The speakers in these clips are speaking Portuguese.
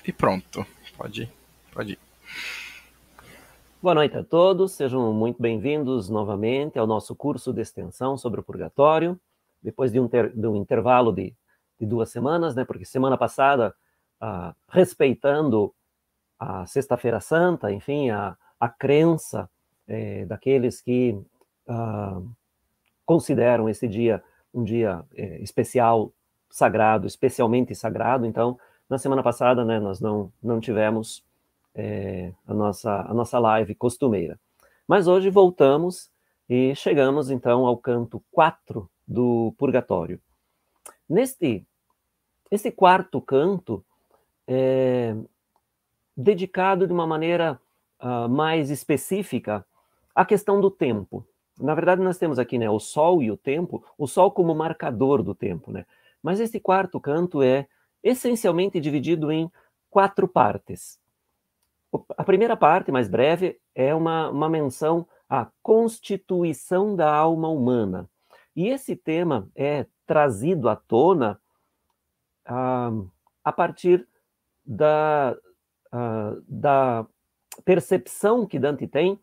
E pronto, pode ir. Boa noite a todos, sejam muito bem-vindos novamente ao nosso curso de extensão sobre o purgatório, depois de um intervalo de 2 semanas, né? Porque semana passada, respeitando a Sexta-feira Santa, enfim, a crença daqueles que consideram esse dia um dia especial, sagrado, especialmente sagrado. Então, na semana passada, né, nós não tivemos a nossa live costumeira. Mas hoje voltamos e chegamos, então, ao canto 4 do Purgatório. Este quarto canto é dedicado de uma maneira mais específica à questão do tempo. Na verdade, nós temos aqui, né, o Sol e o tempo, o Sol como marcador do tempo, né? Mas este quarto canto é essencialmente dividido em 4 partes. A primeira parte, mais breve, é uma menção à constituição da alma humana. E esse tema é trazido à tona a partir da percepção que Dante tem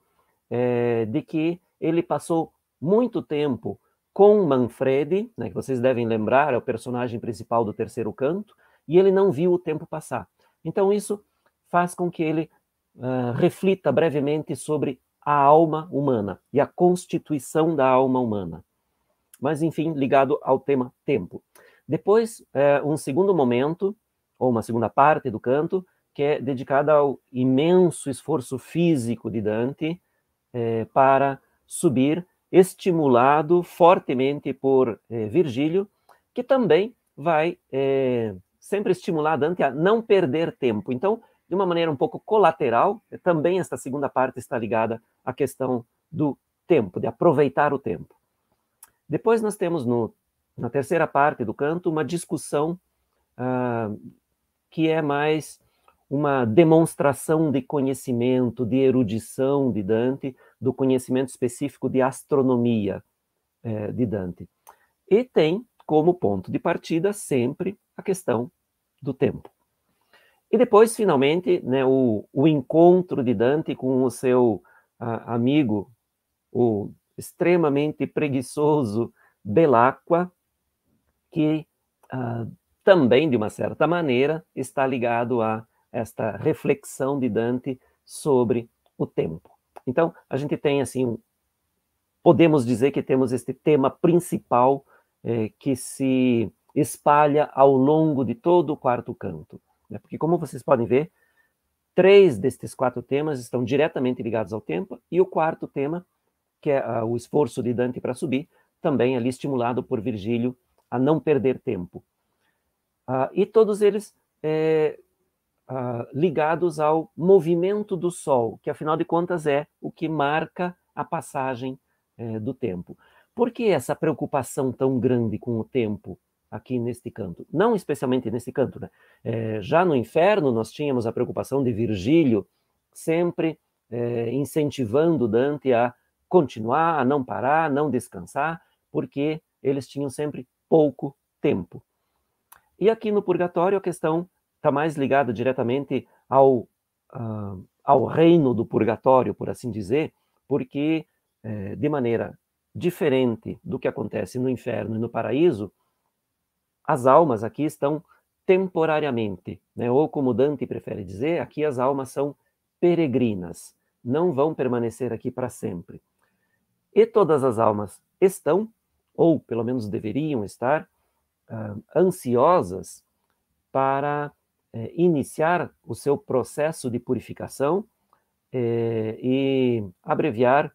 de que ele passou muito tempo com Manfredi, né, que vocês devem lembrar, é o personagem principal do terceiro canto, e ele não viu o tempo passar. Então isso faz com que ele reflita brevemente sobre a alma humana e a constituição da alma humana. Mas, enfim, ligado ao tema tempo. Depois, um segundo momento, ou uma segunda parte do canto, que é dedicada ao imenso esforço físico de Dante para subir, estimulado fortemente por Virgílio, que também vai sempre estimular Dante a não perder tempo. Então, de uma maneira um pouco colateral, também esta segunda parte está ligada à questão do tempo, de aproveitar o tempo. Depois nós temos na terceira parte do canto uma discussão que é mais uma demonstração de conhecimento, de erudição de Dante, do conhecimento específico de astronomia de Dante. E tem como ponto de partida sempre a questão do tempo. E depois, finalmente, né, o encontro de Dante com o seu amigo, o extremamente preguiçoso Belacqua, que também, de uma certa maneira, está ligado a esta reflexão de Dante sobre o tempo. Então, a gente tem, assim, podemos dizer que temos este tema principal que se espalha ao longo de todo o quarto canto. Né? Porque, como vocês podem ver, 3 destes 4 temas estão diretamente ligados ao tempo, e o quarto tema, que é o esforço de Dante para subir, também ali estimulado por Virgílio a não perder tempo. E todos eles ligados ao movimento do Sol, que afinal de contas é o que marca a passagem do tempo. Por que essa preocupação tão grande com o tempo aqui neste canto? Não especialmente neste canto, né? Já no Inferno nós tínhamos a preocupação de Virgílio sempre incentivando Dante a continuar, a não parar, a não descansar, porque eles tinham sempre pouco tempo. E aqui no Purgatório a questão está mais ligada diretamente ao reino do Purgatório, por assim dizer, porque de maneira diferente do que acontece no Inferno e no Paraíso, as almas aqui estão temporariamente, né? Ou como Dante prefere dizer, aqui as almas são peregrinas, não vão permanecer aqui para sempre. E todas as almas estão, ou pelo menos deveriam estar, ansiosas para iniciar o seu processo de purificação e abreviar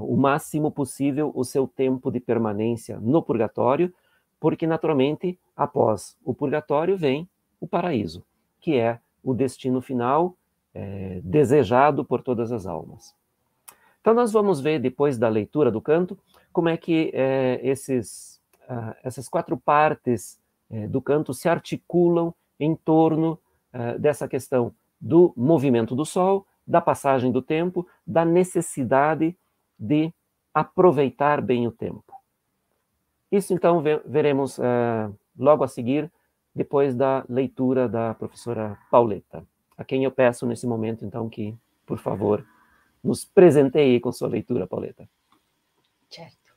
o máximo possível o seu tempo de permanência no purgatório, porque naturalmente após o purgatório vem o paraíso, que é o destino final desejado por todas as almas. Então nós vamos ver depois da leitura do canto como é que essas 4 partes do canto se articulam em torno dessa questão do movimento do Sol, da passagem do tempo, da necessidade de aproveitar bem o tempo. Isso, então, veremos logo a seguir depois da leitura da professora Pauleta, a quem eu peço nesse momento, então, que, por favor, nos presenteie com sua leitura, Pauleta. Certo.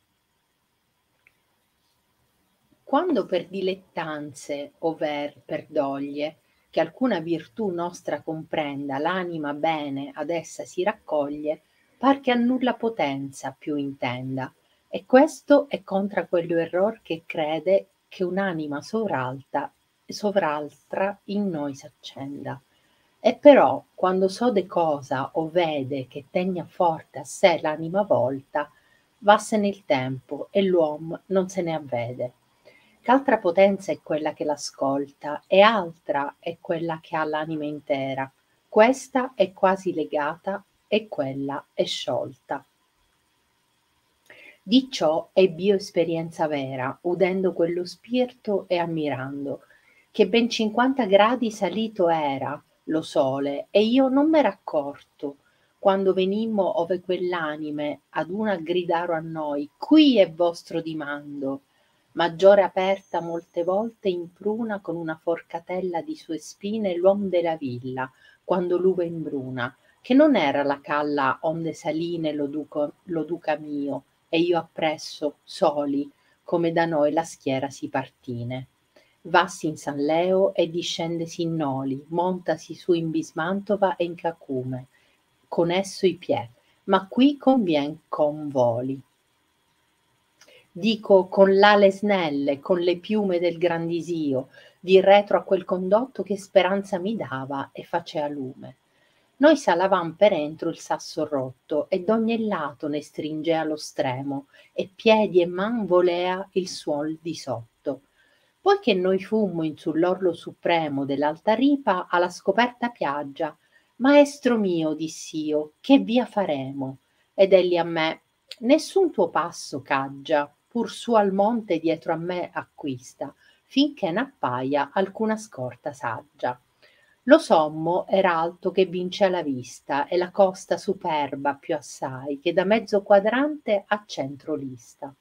Quando per dilettanze, over per doglie, che alcuna virtù nostra comprenda, l'anima bene ad essa si raccoglie, par che a nulla potenza più intenda, e questo è contra quello error che crede che un'anima sovraltra in noi s'accenda. E però, quando sode cosa o vede che tegna forte a sé l'anima volta, vassene il tempo e l'uom non se ne avvede. Ch'altra potenza è quella che l'ascolta, e altra è quella che ha l'anima intera. Questa è quasi legata e quella è sciolta. Di ciò ebb'io esperienza vera, udendo quello spirito e ammirando, che ben 50 gradi salito era lo sole, e io non m'era accorto, quando venimmo ove quell'anime ad una gridaro a noi, qui è vostro dimando, maggiore aperta molte volte in pruna con una forcatella di sue spine l'uom della villa, quando l'uve in bruna, che non era la calla onde saline lo duca mio, e io appresso, soli, come da noi la schiera si partine. Vassi in San Leo e discendesi in Noli, montasi su in Bismantova e in Cacume, con esso i piè, ma qui convien con voli. Dico con l'ale snelle, con le piume del gran disio, di retro a quel condotto che speranza mi dava e facea lume. Noi salavam per entro il sasso rotto, e d'ogni lato ne stringea lo stremo, e piedi e man volea il suol di sotto. Poi che noi fummo in sull'orlo supremo dell'alta ripa alla scoperta piaggia, maestro mio, diss'io, che via faremo? Ed egli a me, nessun tuo passo caggia, pur su al monte dietro a me acquista, finché n'appaia alcuna scorta saggia. Lo sommo era alto che vince la vista, e la costa superba più assai, che da mezzo quadrante a centro lista.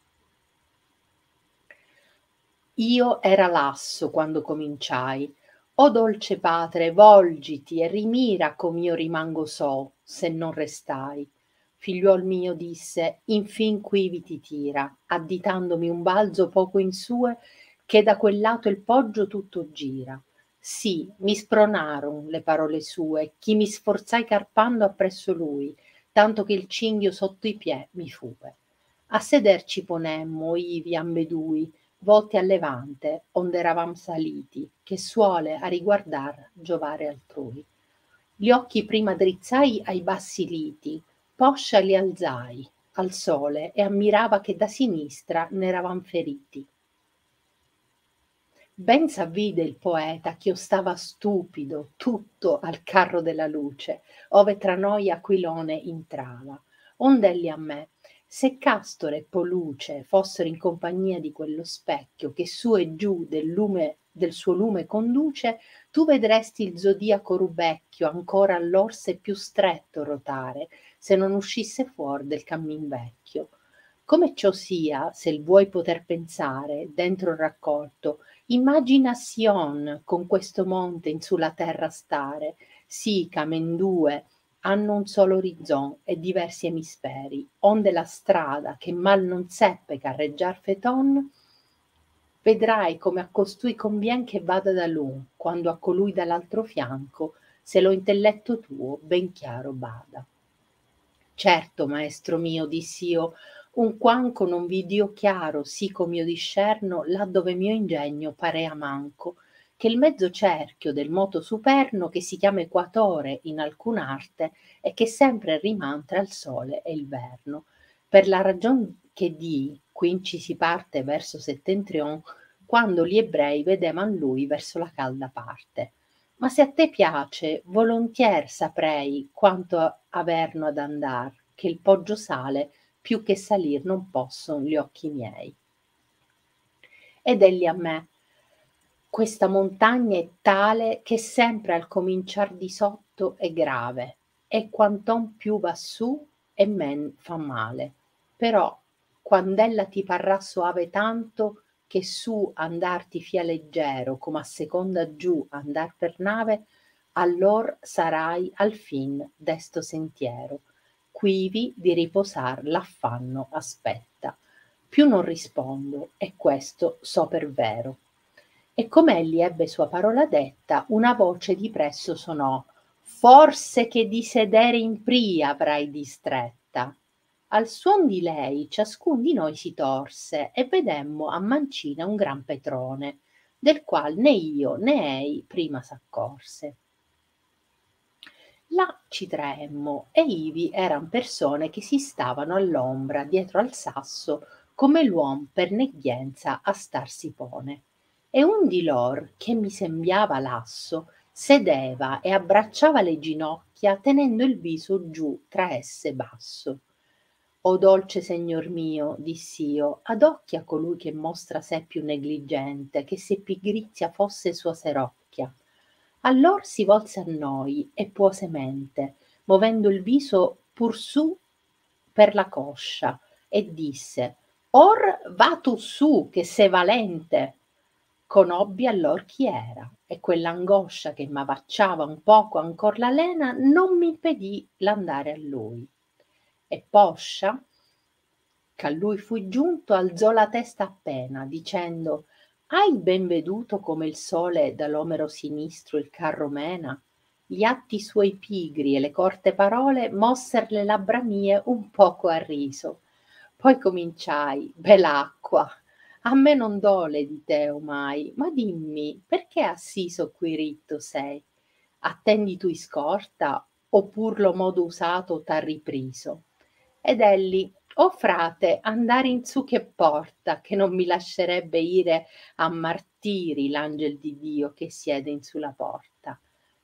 Io era lasso quando cominciai. O dolce Patre, volgiti e rimira com'io rimango so, se non restai. Figliuol mio, disse, infin quivi ti tira, additandomi un balzo poco in sue, che da quel lato il poggio tutto gira. Sì, mi spronaron le parole sue, chi mi sforzai carpando appresso lui, tanto che il cinghio sotto i piè mi fue. A seder ci ponemmo ivi ambedui, volti a levante, onde eravam saliti, che suole a riguardar giovare altrui. Gli occhi prima drizzai ai bassi liti, poscia li alzai al sole e ammirava che da sinistra n'eravam feriti. Ben s'avvide il poeta ch'io stava stupido tutto al carro della luce, ove tra noi Aquilone intrava. Ond'egli a me, se Castore e Poluce fossero in compagnia di quello specchio che su e giù del suo lume conduce, tu vedresti il zodiaco rubecchio ancora all'orse più stretto rotare, se non uscisse fuor del cammin vecchio. Come ciò sia, se il vuoi poter pensare, dentro il raccolto, immagina Sion con questo monte in sulla terra stare, sì ch'amendue hanno un solo orizzon e diversi emisferi, onde la strada che mal non seppe carreggiar feton, vedrai come a costui convien che vada da l'un, quando a colui dall'altro fianco, se lo intelletto tuo ben chiaro bada. Certo, maestro mio, diss'io, unquanco non vid'io chiaro, sì com'io discerno, là dove mio ingegno parea manco, che il mezzo cerchio del moto superno, che si chiama equatore in alcun'arte, e che sempre riman tra il sole e il verno. Per la ragion che dii, quinci si parte verso settentrion, quando gli ebrei vedevan lui verso la calda parte. Ma se a te piace, volontier saprei quanto averno ad andar, che il poggio sale, più che salir non posson gli occhi miei. Ed egli a me, questa montagna è tale che sempre al cominciar di sotto è grave, e quanton più va su e men fa male. Però, quand'ella ti parrà soave tanto, che su andar ti fia leggero, come a seconda giù andar per nave, allor sarai al fin desto sentiero, quivi di riposar l'affanno aspetta. Più non rispondo, e questo so per vero. E com'egli ebbe sua parola detta, una voce di presso sonò: forse che di sedere in pria avrai distretta. Al suon di lei ciascun di noi si torse e vedemmo a mancina un gran petrone, del qual né io né ei prima s'accorse. Là ci traemmo e ivi eran persone che si stavano all'ombra dietro al sasso, come l'uom per neglienza a star si pone. E un di lor, che mi sembiava lasso, sedeva e abbracciava le ginocchia tenendo il viso giù tra esse basso. O dolce Segnor mio, diss'io, adocchi a colui che mostra sé più negligente, che se pigrizia fosse sua serocchia. Allor si volse a noi e puose mente, movendo il viso pur su per la coscia, e disse: or va tu su, che sei valente. Conobbi allor chi era, e quell'angoscia che m'avvacciava un poco ancor la lena non m'impedì l'andare a lui. E poscia ch'a lui fui giunto alzò la testa appena, dicendo: hai ben veduto come il sole da l'omero sinistro il carro mena? Gli atti suoi pigri e le corte parole mosser le labbra mie un poco a riso. Poi cominciai: bel'acqua, a me non dole di te omai, ma dimmi, perché assiso qui ritto sei? Attendi tu iscorta, oppur lo modo usato t'ha ripriso? Ed elli: o frate, andare in su che porta, che non mi lascerebbe ire a martiri l'angel di Dio che siede in su la porta.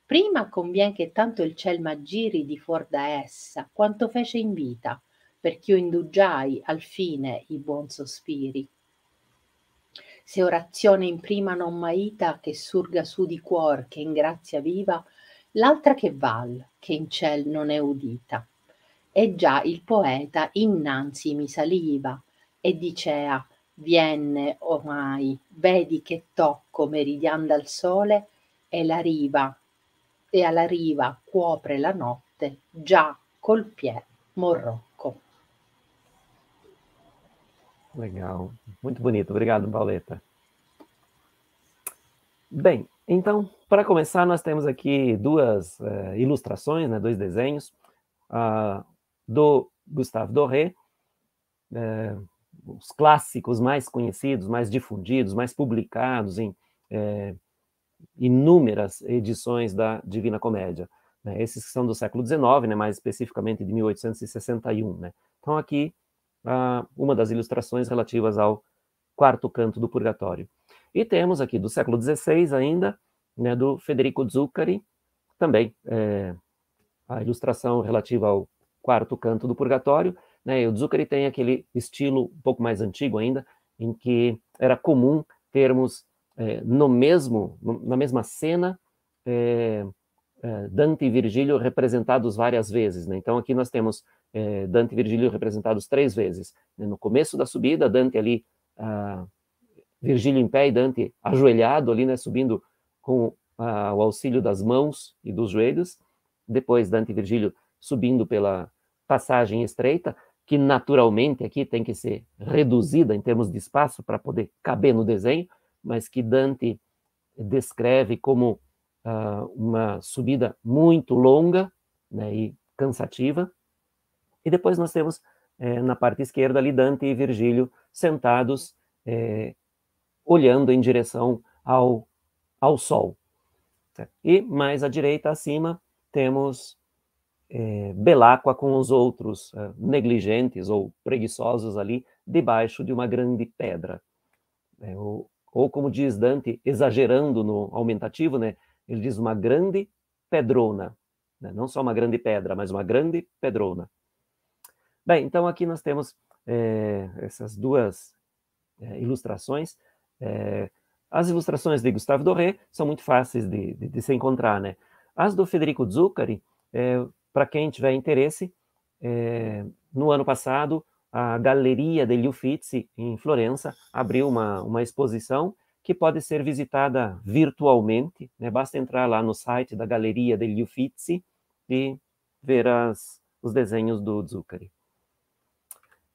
Prima convien che tanto il ciel m'aggiri di fuor da essa, quanto fece in vita, perch'io indugiai al fine i buon sospiri. Se orazione in prima non m'aita, che surga su di cuor, che in grazia viva, l'altra che val, che in ciel non è udita. E già il poeta innanzi mi saliva e dicea: vienne omai, vedi che tocco meridian dal sole e la riva, e alla riva cuopre la notte già col piè morrocco. Legal, muito bonito, obrigado, Pauleta. Bem, então, para começar, nós temos aqui duas ilustrações, né, dois desenhos, do Gustave Doré, os clássicos mais conhecidos, mais difundidos, mais publicados em inúmeras edições da Divina Comédia. Né? Esses que são do século XIX, né, mais especificamente de 1861. Né? Então, aqui, uma das ilustrações relativas ao quarto canto do Purgatório. E temos aqui do século XVI ainda, né, do Federico Zuccari, também a ilustração relativa ao quarto canto do Purgatório. Né, e o Zuccari tem aquele estilo um pouco mais antigo ainda, em que era comum termos na mesma cena Dante e Virgílio representados várias vezes. Né? Então aqui nós temos Dante e Virgílio representados 3 vezes. Né? No começo da subida, Dante ali, Virgílio em pé e Dante ajoelhado ali, né, subindo com o auxílio das mãos e dos joelhos. Depois Dante e Virgílio subindo pela passagem estreita, que naturalmente aqui tem que ser reduzida em termos de espaço para poder caber no desenho, mas que Dante descreve como uma subida muito longa, né, e cansativa. E depois nós temos na parte esquerda ali Dante e Virgílio sentados, olhando em direção ao sol. Certo? E mais à direita, acima, temos Belacqua com os outros negligentes ou preguiçosos ali debaixo de uma grande pedra. Ou como diz Dante, exagerando no aumentativo, né, ele diz uma grande pedrona. Né, não só uma grande pedra, mas uma grande pedrona. Bem, então aqui nós temos essas duas ilustrações. As ilustrações de Gustave Doré são muito fáceis de se encontrar. Né? As do Federico Zuccari, para quem tiver interesse, no ano passado, a Galleria degli Uffizi, em Florença, abriu uma exposição que pode ser visitada virtualmente, né? Basta entrar lá no site da Galleria degli Uffizi e ver os desenhos do Zuccari.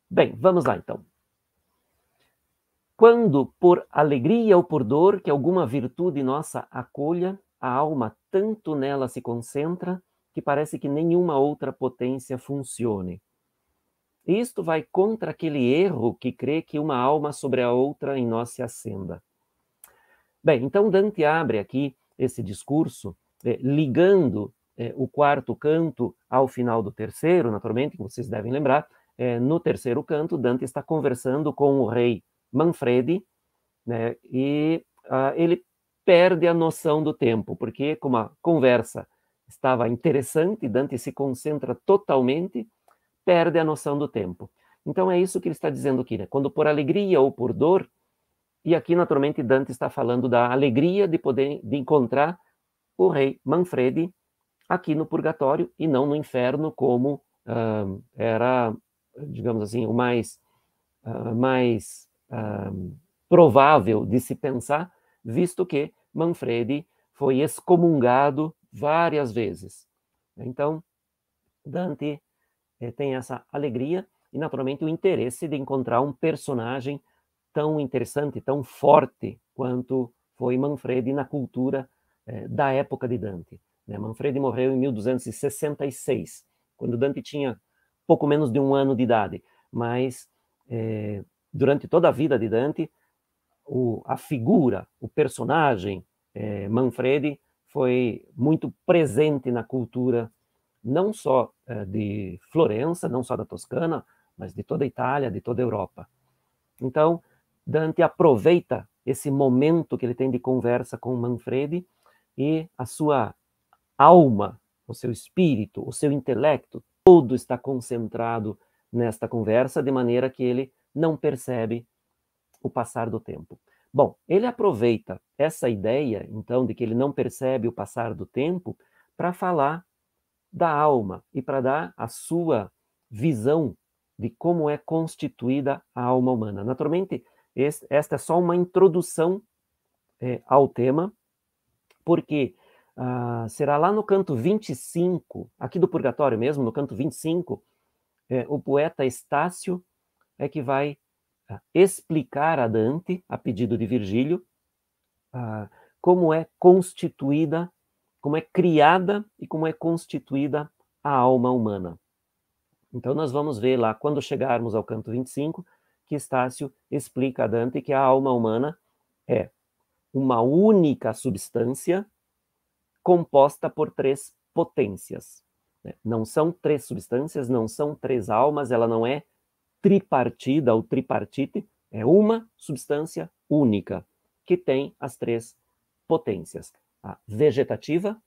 Bem, vamos lá então. Quando por alegria ou por dor que alguma virtude nossa acolha, a alma tanto nela se concentra que parece que nenhuma outra potência funcione. Isto vai contra aquele erro que crê que uma alma sobre a outra em nós se acenda. Bem, então Dante abre aqui esse discurso ligando o quarto canto ao final do terceiro, naturalmente, como vocês devem lembrar, no terceiro canto Dante está conversando com o rei Manfredi, né, e ele perde a noção do tempo, porque como a conversa estava interessante, Dante se concentra totalmente, perde a noção do tempo. Então é isso que ele está dizendo aqui, né? Quando por alegria ou por dor, e aqui naturalmente Dante está falando da alegria de encontrar o rei Manfredi aqui no purgatório e não no inferno, como era, digamos assim, o mais provável de se pensar, visto que Manfredi foi excomungado várias vezes. Então, Dante tem essa alegria e, naturalmente, o interesse de encontrar um personagem tão interessante, tão forte quanto foi Manfredi na cultura da época de Dante. Manfredi morreu em 1266, quando Dante tinha pouco menos de 1 ano de idade, mas durante toda a vida de Dante, a figura, o personagem Manfredi foi muito presente na cultura, não só de Florença, não só da Toscana, mas de toda a Itália, de toda a Europa. Então, Dante aproveita esse momento que ele tem de conversa com Manfredi e a sua alma, o seu espírito, o seu intelecto, tudo está concentrado nesta conversa, de maneira que ele não percebe o passar do tempo. Bom, ele aproveita essa ideia, então, de que ele não percebe o passar do tempo, para falar da alma e para dar a sua visão de como é constituída a alma humana. Naturalmente, esta é só uma introdução ao tema, porque será lá no canto 25, aqui do Purgatório mesmo, no canto 25, o poeta Estácio é que vai explicar a Dante, a pedido de Virgílio, como é constituída, como é criada e como é constituída a alma humana. Então nós vamos ver lá, quando chegarmos ao canto 25, que Estácio explica a Dante que a alma humana é uma única substância composta por 3 potências. Não são 3 substâncias, não são 3 almas, ela não é tripartida ou tripartite, é uma substância única, que tem as 3 potências. A vegetativa,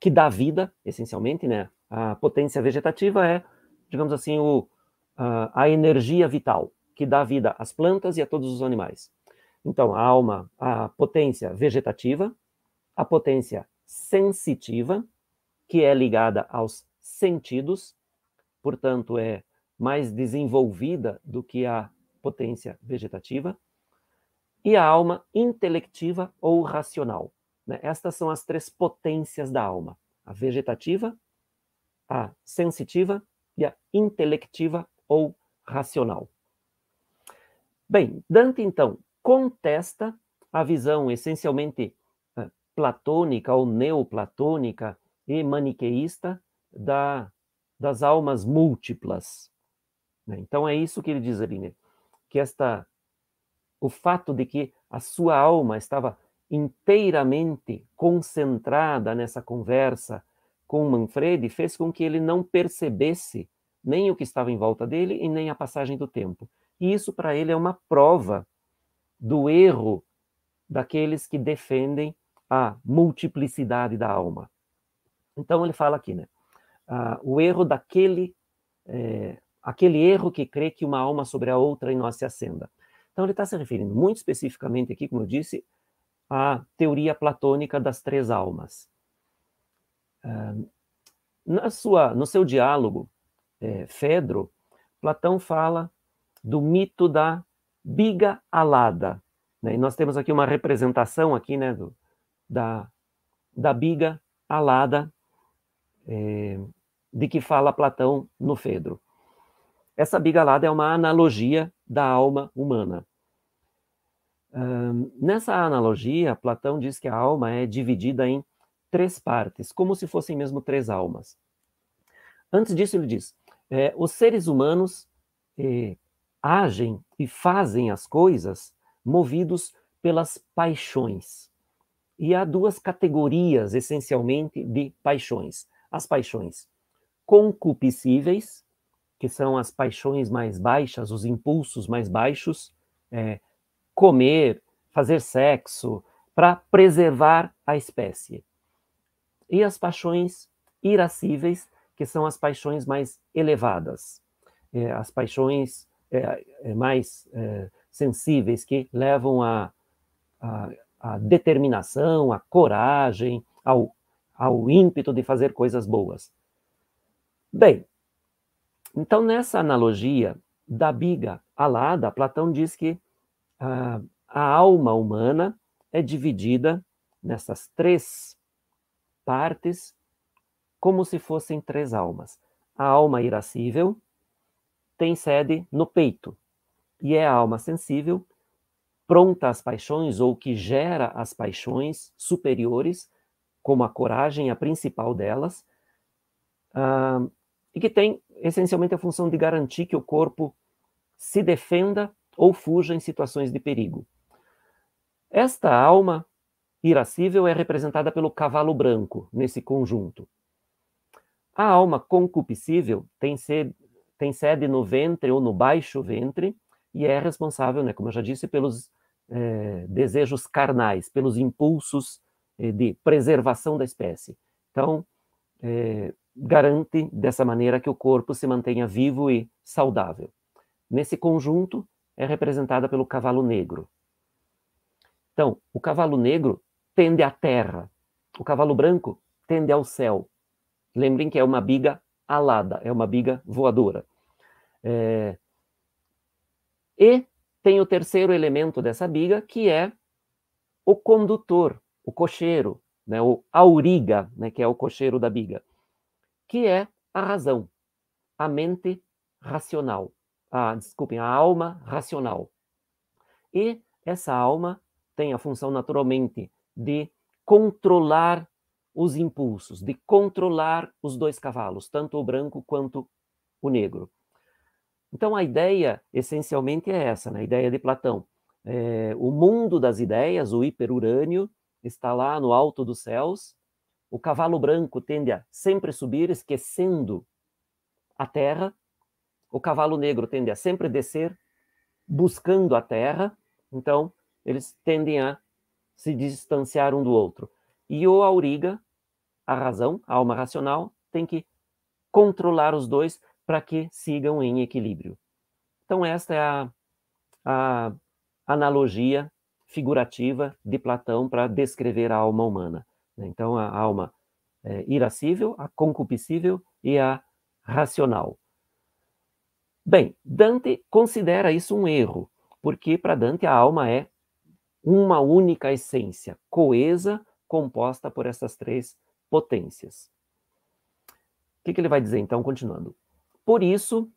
que dá vida, essencialmente, né? A potência vegetativa é, digamos assim, a energia vital, que dá vida às plantas e a todos os animais. Então, a potência vegetativa, a potência sensitiva, que é ligada aos sentidos, portanto, é mais desenvolvida do que a potência vegetativa, e a alma intelectiva ou racional. Estas são as 3 potências da alma: a vegetativa, a sensitiva e a intelectiva ou racional. Bem, Dante, então, contesta a visão essencialmente platônica ou neoplatônica e maniqueísta das almas múltiplas. Então é isso que ele diz ali, né? Que o fato de que a sua alma estava inteiramente concentrada nessa conversa com Manfredi fez com que ele não percebesse nem o que estava em volta dele e nem a passagem do tempo. E isso para ele é uma prova do erro daqueles que defendem a multiplicidade da alma. Então ele fala aqui, né? O erro aquele erro que crê que uma alma sobre a outra em nós se acenda. Então ele está se referindo muito especificamente aqui, como eu disse, à teoria platônica das 3 almas. No seu diálogo, Fedro, Platão fala do mito da biga alada, né? E nós temos aqui uma representação aqui, né, da biga alada, de que fala Platão no Fedro. Essa biga alada é uma analogia da alma humana. Nessa analogia, Platão diz que a alma é dividida em 3 partes, como se fossem mesmo 3 almas. Antes disso, ele diz, os seres humanos agem e fazem as coisas movidos pelas paixões. E há 2 categorias, essencialmente, de paixões. As paixões concupiscíveis, que são as paixões mais baixas, os impulsos mais baixos, comer, fazer sexo, para preservar a espécie. E as paixões irascíveis, que são as paixões mais elevadas, as paixões mais sensíveis, que levam a determinação, a coragem, ao ímpeto de fazer coisas boas. Bem, então nessa analogia da biga alada, Platão diz que a alma humana é dividida nessas 3 partes, como se fossem 3 almas. A alma irascível tem sede no peito, e é a alma sensível, pronta às paixões, ou que gera as paixões superiores, como a coragem, a principal delas, e que tem essencialmente a função de garantir que o corpo se defenda ou fuja em situações de perigo. Esta alma irascível é representada pelo cavalo branco, nesse conjunto. A alma concupiscível tem sede no ventre ou no baixo ventre, e é responsável, né, como eu já disse, pelos desejos carnais, pelos impulsos de preservação da espécie. Então, garante dessa maneira que o corpo se mantenha vivo e saudável. Nesse conjunto, é representada pelo cavalo negro. Então, o cavalo negro tende à terra, o cavalo branco tende ao céu. Lembrem que é uma biga alada, é uma biga voadora. E tem o terceiro elemento dessa biga, que é o condutor, o cocheiro, né, o auriga, né, que é o cocheiro da biga, que é a razão, a mente racional. Desculpem, a alma racional. E essa alma tem a função, naturalmente, de controlar os impulsos, de controlar os 2 cavalos, tanto o branco quanto o negro. Então, a ideia, essencialmente, é essa, né? A ideia de Platão. O mundo das ideias, o hiperurânio, está lá no alto dos céus. O cavalo branco tende a sempre subir, esquecendo a terra. O cavalo negro tende a sempre descer, buscando a terra. Então, eles tendem a se distanciar um do outro. E o auriga, a razão, a alma racional, tem que controlar os 2 para que sigam em equilíbrio. Então, esta é a analogia figurativa de Platão para descrever a alma humana. Então, a alma irascível, a concupiscível e a racional. Bem, Dante considera isso um erro, porque para Dante a alma é uma única essência, coesa, composta por essas 3 potências. O que ele vai dizer, então, continuando? Por isso,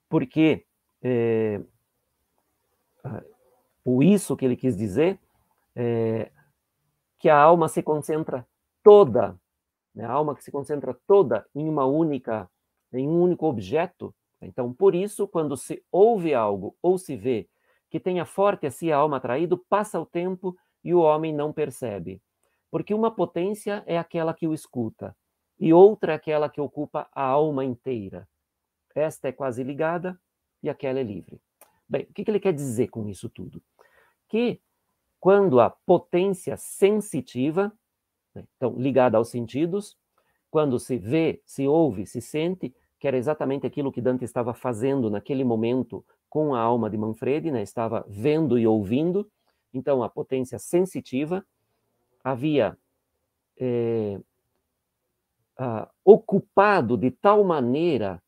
porque o isso que ele quis dizer que a alma se concentra toda, né, a alma que se concentra toda em um único objeto. Então, por isso, quando se ouve algo ou se vê que tenha forte a si a alma atraído, passa o tempo e o homem não percebe. Porque uma potência é aquela que o escuta, e outra é aquela que ocupa a alma inteira. Esta é quase ligada e aquela é livre. Bem, o que ele quer dizer com isso tudo? Que quando a potência sensitiva, né, então ligada aos sentidos, quando se vê, se ouve, se sente, que era exatamente aquilo que Dante estava fazendo naquele momento com a alma de Manfredi, né, estava vendo e ouvindo, então a potência sensitiva havia ocupado de tal maneira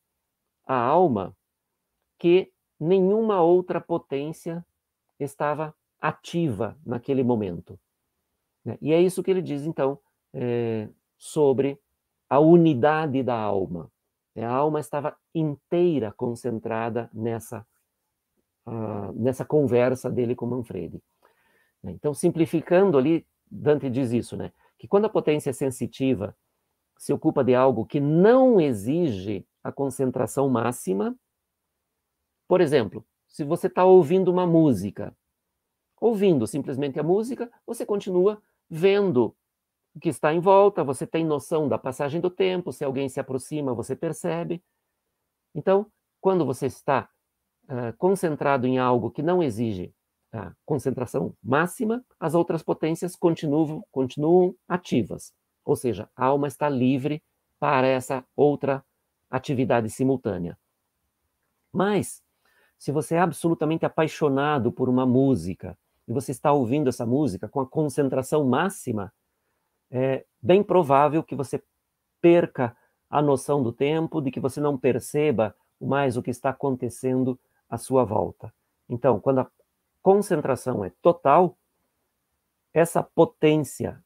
a alma que nenhuma outra potência estava ativa naquele momento. E é isso que ele diz, então, sobre a unidade da alma. A alma estava inteira concentrada nessa conversa dele com Manfredi. Então, simplificando ali, Dante diz isso, né? Que quando a potência sensitiva se ocupa de algo que não exige a concentração máxima, por exemplo, se você está ouvindo uma música, ouvindo simplesmente a música, você continua vendo o que está em volta, você tem noção da passagem do tempo, se alguém se aproxima, você percebe. Então, quando você está concentrado em algo que não exige a concentração máxima, as outras potências continuam ativas. Ou seja, a alma está livre para essa outra atividade simultânea. Mas, se você é absolutamente apaixonado por uma música, e você está ouvindo essa música com a concentração máxima, é bem provável que você perca a noção do tempo, de que você não perceba mais o que está acontecendo à sua volta. Então, quando a concentração é total, essa potência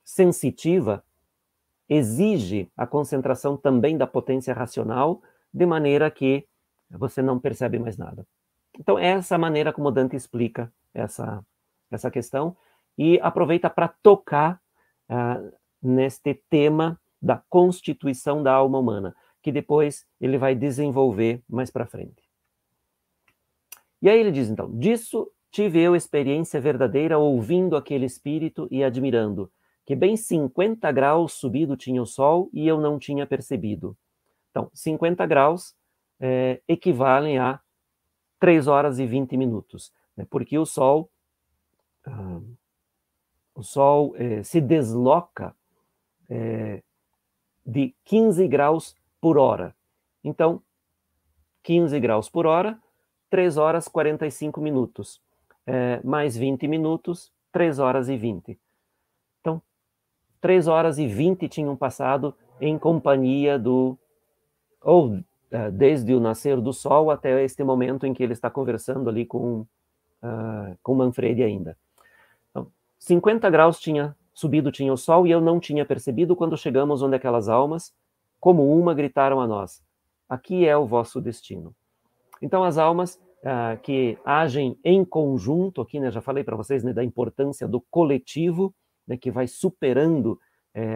sensitiva exige a concentração também da potência racional, de maneira que você não percebe mais nada. Então, essa é a maneira como Dante explica essa questão, e aproveita para tocar neste tema da constituição da alma humana, que depois ele vai desenvolver mais para frente. E aí ele diz, então, disso tive eu experiência verdadeira ouvindo aquele espírito e admirando, que bem 50 graus subido tinha o sol e eu não tinha percebido. Então, 50 graus equivalem a 3 horas e 20 minutos, né? Porque o Sol se desloca de 15 graus por hora. Então, 15 graus por hora, 3 horas e 45 minutos. Mais 20 minutos, 3 horas e 20. Então, 3 horas e 20 tinham passado em companhia desde o nascer do Sol até este momento em que ele está conversando ali com Manfredi ainda. Então, 50 graus tinha o Sol e eu não tinha percebido quando chegamos onde aquelas almas, como uma, gritaram a nós: aqui é o vosso destino. Então, as almas que agem em conjunto, aqui, né, já falei para vocês, né, da importância do coletivo, né, que vai superando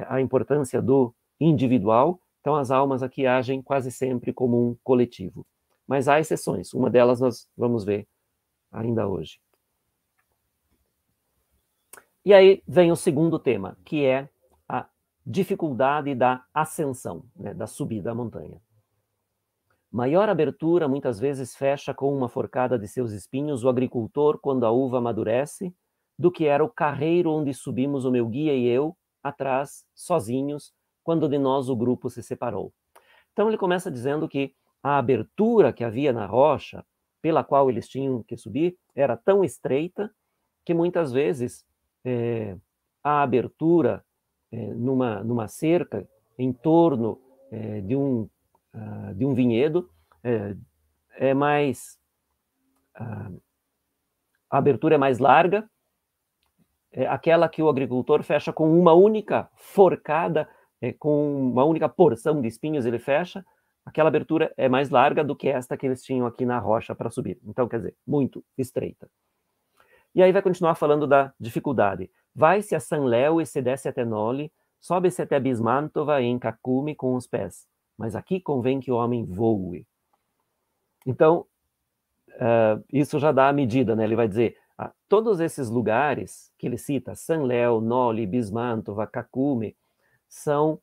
a importância do individual. Então, as almas aqui agem quase sempre como um coletivo. Mas há exceções. Uma delas nós vamos ver ainda hoje. E aí vem o segundo tema, que é a dificuldade da ascensão, né, da subida à montanha. Maior abertura muitas vezes fecha com uma forcada de seus espinhos o agricultor quando a uva amadurece, do que era o carreiro onde subimos o meu guia e eu, atrás, sozinhos, quando de nós o grupo se separou. Então ele começa dizendo que a abertura que havia na rocha, pela qual eles tinham que subir, era tão estreita que muitas vezes a abertura numa cerca em torno de um vinhedo a abertura é mais larga, aquela que o agricultor fecha com uma única forcada, com uma única porção de espinhos ele fecha, aquela abertura é mais larga do que esta que eles tinham aqui na rocha para subir. Então, quer dizer, muito estreita. E aí vai continuar falando da dificuldade. Vai-se a San Léo e se desce até Noli, sobe-se até Bismantova e em Cacume com os pés. Mas aqui convém que o homem voe. Então, isso já dá a medida, né? Ele vai dizer, todos esses lugares que ele cita, San Léo, Noli, Bismantova, Cacume, são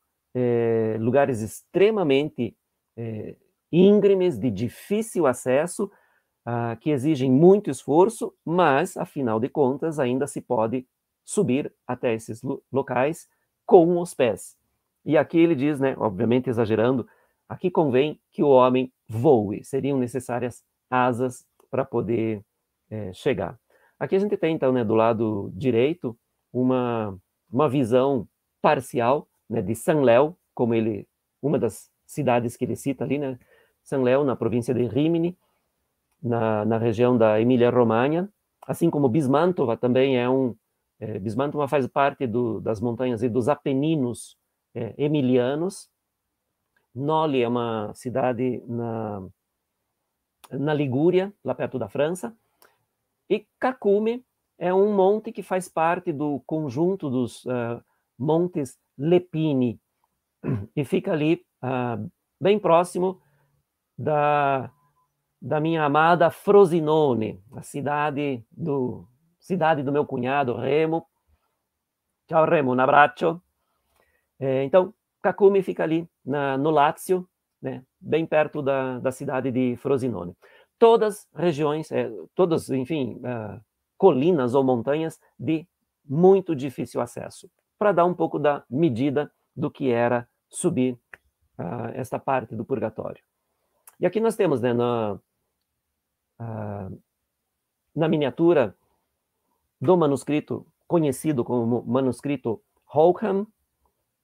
lugares extremamente íngremes, de difícil acesso, que exigem muito esforço, mas, afinal de contas, ainda se pode subir até esses locais com os pés. E aqui ele diz, né, obviamente exagerando, aqui convém que o homem voe, seriam necessárias asas para poder chegar. Aqui a gente tem, então, né, do lado direito, uma visão parcial, né, de San Léo, como uma das cidades que ele cita ali, né? San Leo, na província de Rimini, na região da Emília-Romanha, assim como Bismantova também Bismantova faz parte das montanhas e dos Apeninos emilianos. Noli é uma cidade na Ligúria, lá perto da França, e Cacume é um monte que faz parte do conjunto dos Montes Lepini, e fica ali bem próximo da minha amada Frosinone, a cidade do meu cunhado Remo. Ciao Remo, um abraço. Então, Cacume fica ali no Lácio, né, bem perto da cidade de Frosinone. Todas regiões, todas, enfim, colinas ou montanhas de muito difícil acesso, para dar um pouco da medida do que era subir esta parte do purgatório. E aqui nós temos, né, na miniatura do manuscrito conhecido como manuscrito Holkham,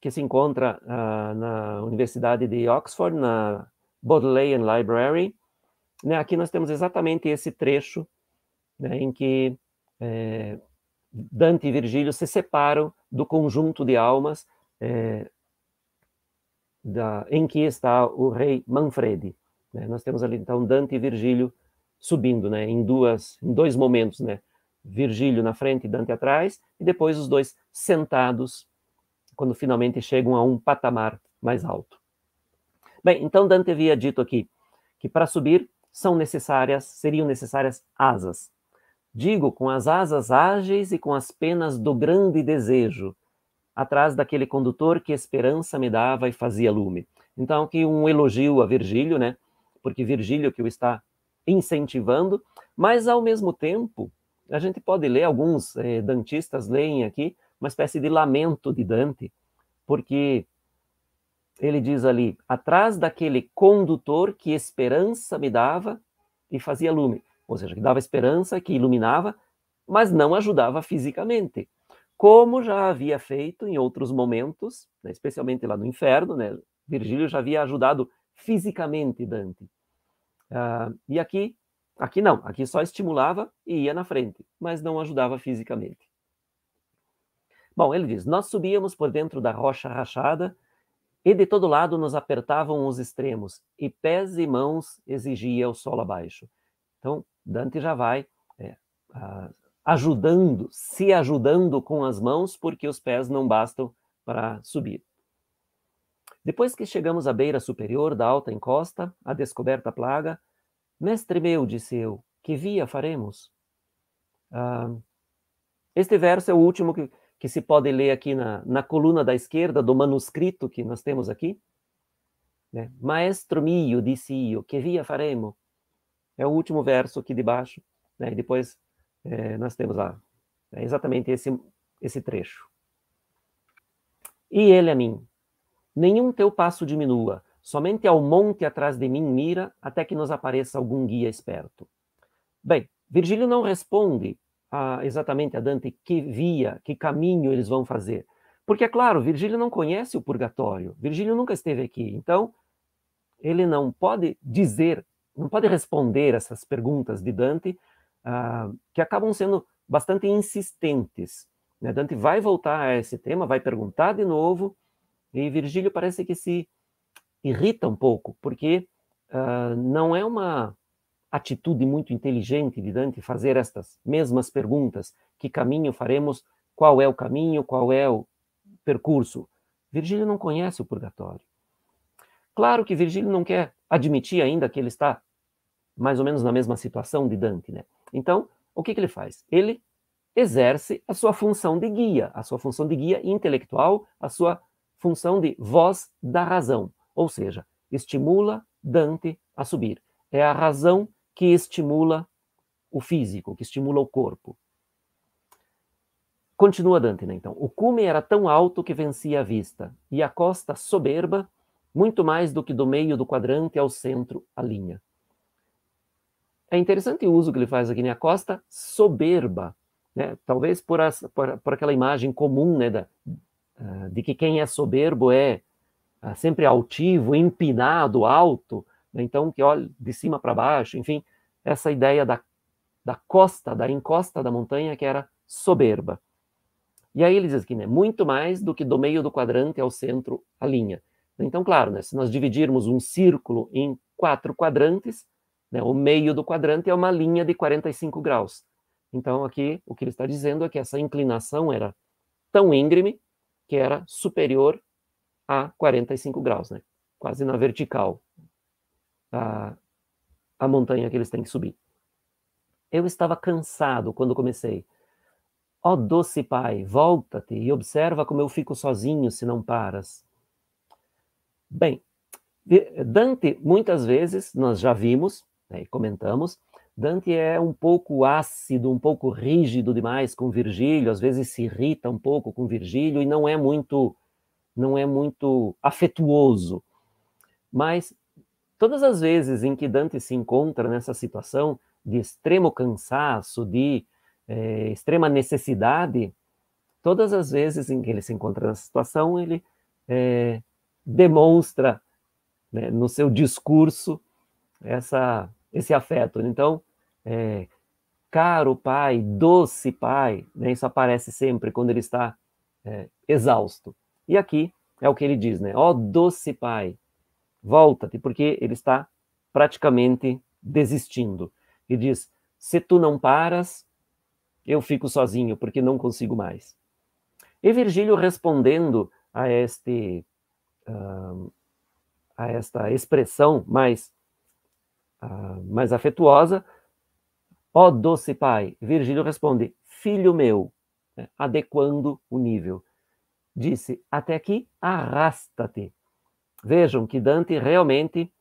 que se encontra na Universidade de Oxford, na Bodleian Library, né, aqui nós temos exatamente esse trecho, né, em que Dante e Virgílio se separam do conjunto de almas em que está o rei Manfredi. Né? Nós temos ali, então, Dante e Virgílio subindo, né, em dois momentos, né? Virgílio na frente e Dante atrás, e depois os dois sentados, quando finalmente chegam a um patamar mais alto. Bem, então Dante havia dito aqui que para subir seriam necessárias asas. Digo, com as asas ágeis e com as penas do grande desejo, atrás daquele condutor que esperança me dava e fazia lume. Então, aqui um elogio a Virgílio, né? Porque Virgílio que o está incentivando, mas ao mesmo tempo, a gente pode ler, alguns dantistas leem aqui, uma espécie de lamento de Dante, porque ele diz ali, atrás daquele condutor que esperança me dava e fazia lume. Ou seja, que dava esperança, que iluminava, mas não ajudava fisicamente. Como já havia feito em outros momentos, né, especialmente lá no inferno, né, Virgílio já havia ajudado fisicamente Dante. E aqui não, aqui só estimulava e ia na frente, mas não ajudava fisicamente. Bom, ele diz, nós subíamos por dentro da rocha rachada e de todo lado nos apertavam os extremos, e pés e mãos exigia o solo abaixo. Então, Dante já vai se ajudando com as mãos, porque os pés não bastam para subir. Depois que chegamos à beira superior da alta encosta, a descoberta plaga, mestre meu, disse eu, que via faremos? Este verso é o último que se pode ler aqui na coluna da esquerda do manuscrito que nós temos aqui. Né? Maestro mio, disse eu, que via faremo? É o último verso aqui de baixo. Né? E depois nós temos lá exatamente esse trecho. E ele a mim, nenhum teu passo diminua, somente ao monte atrás de mim mira, até que nos apareça algum guia esperto. Bem, Virgílio não responde exatamente a Dante que caminho eles vão fazer. Porque, é claro, Virgílio não conhece o purgatório, Virgílio nunca esteve aqui, então ele não pode responder essas perguntas de Dante, que acabam sendo bastante insistentes. Né? Dante vai voltar a esse tema, vai perguntar de novo, e Virgílio parece que se irrita um pouco, porque não é uma atitude muito inteligente de Dante fazer estas mesmas perguntas. Que caminho faremos? Qual é o caminho? Qual é o percurso? Virgílio não conhece o purgatório. Claro que Virgílio não quer admitir ainda que ele está mais ou menos na mesma situação de Dante, né? Então, o que ele faz? Ele exerce a sua função de guia intelectual, a sua função de voz da razão, ou seja, estimula Dante a subir. É a razão que estimula o físico, que estimula o corpo. Continua Dante, né, então. O cume era tão alto que vencia a vista, e a costa soberba, muito mais do que do meio do quadrante ao centro a linha. É interessante o uso que ele faz aqui, né? A costa soberba, né? Talvez por aquela imagem comum, né, de que quem é soberbo é sempre altivo, empinado, alto, né? Então que olha de cima para baixo, enfim, essa ideia da costa, da encosta da montanha que era soberba. E aí ele diz aqui, né, muito mais do que do meio do quadrante ao centro a linha. Então, claro, né, se nós dividirmos um círculo em 4 quadrantes, né, o meio do quadrante é uma linha de 45 graus. Então, aqui, o que ele está dizendo é que essa inclinação era tão íngreme que era superior a 45 graus, né, quase na vertical, a montanha que eles têm que subir. Eu estava cansado quando comecei. Ó doce pai, volta-te e observa como eu fico sozinho se não paras. Bem, Dante, muitas vezes, nós já vimos, né, e comentamos, Dante é um pouco ácido, um pouco rígido demais com Virgílio, às vezes se irrita um pouco com Virgílio e não é muito afetuoso. Mas todas as vezes em que Dante se encontra nessa situação de extremo cansaço, de extrema necessidade, todas as vezes em que ele se encontra nessa situação, ele demonstra, né, no seu discurso esse afeto. Então, caro pai, doce pai, né, isso aparece sempre quando ele está exausto. E aqui é o que ele diz, né? Ó doce pai, volta-te, porque ele está praticamente desistindo. E diz, se tu não paras, eu fico sozinho, porque não consigo mais. E Virgílio respondendo a esta expressão mais afetuosa, ó doce pai, Virgílio responde, filho meu, né, adequando o nível. Disse, até aqui arrasta-te. Vejam que Dante realmente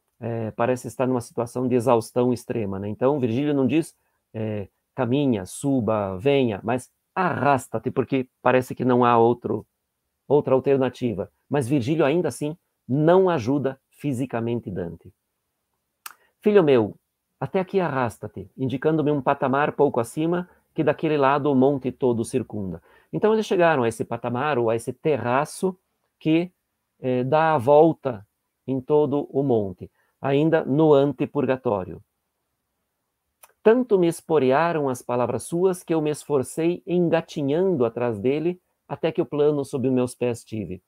parece estar numa situação de exaustão extrema, né? Então Virgílio não diz caminha, suba, venha, mas arrasta-te, porque parece que não há outra alternativa. Mas Virgílio ainda assim não ajuda fisicamente Dante. Filho meu, até aqui arrasta-te, indicando-me um patamar pouco acima, que daquele lado o monte todo circunda. Então eles chegaram a esse patamar, ou a esse terraço, que dá a volta em todo o monte, ainda no antepurgatório. Tanto me esporearam as palavras suas, que eu me esforcei engatinhando atrás dele, até que o plano sob os meus pés tive.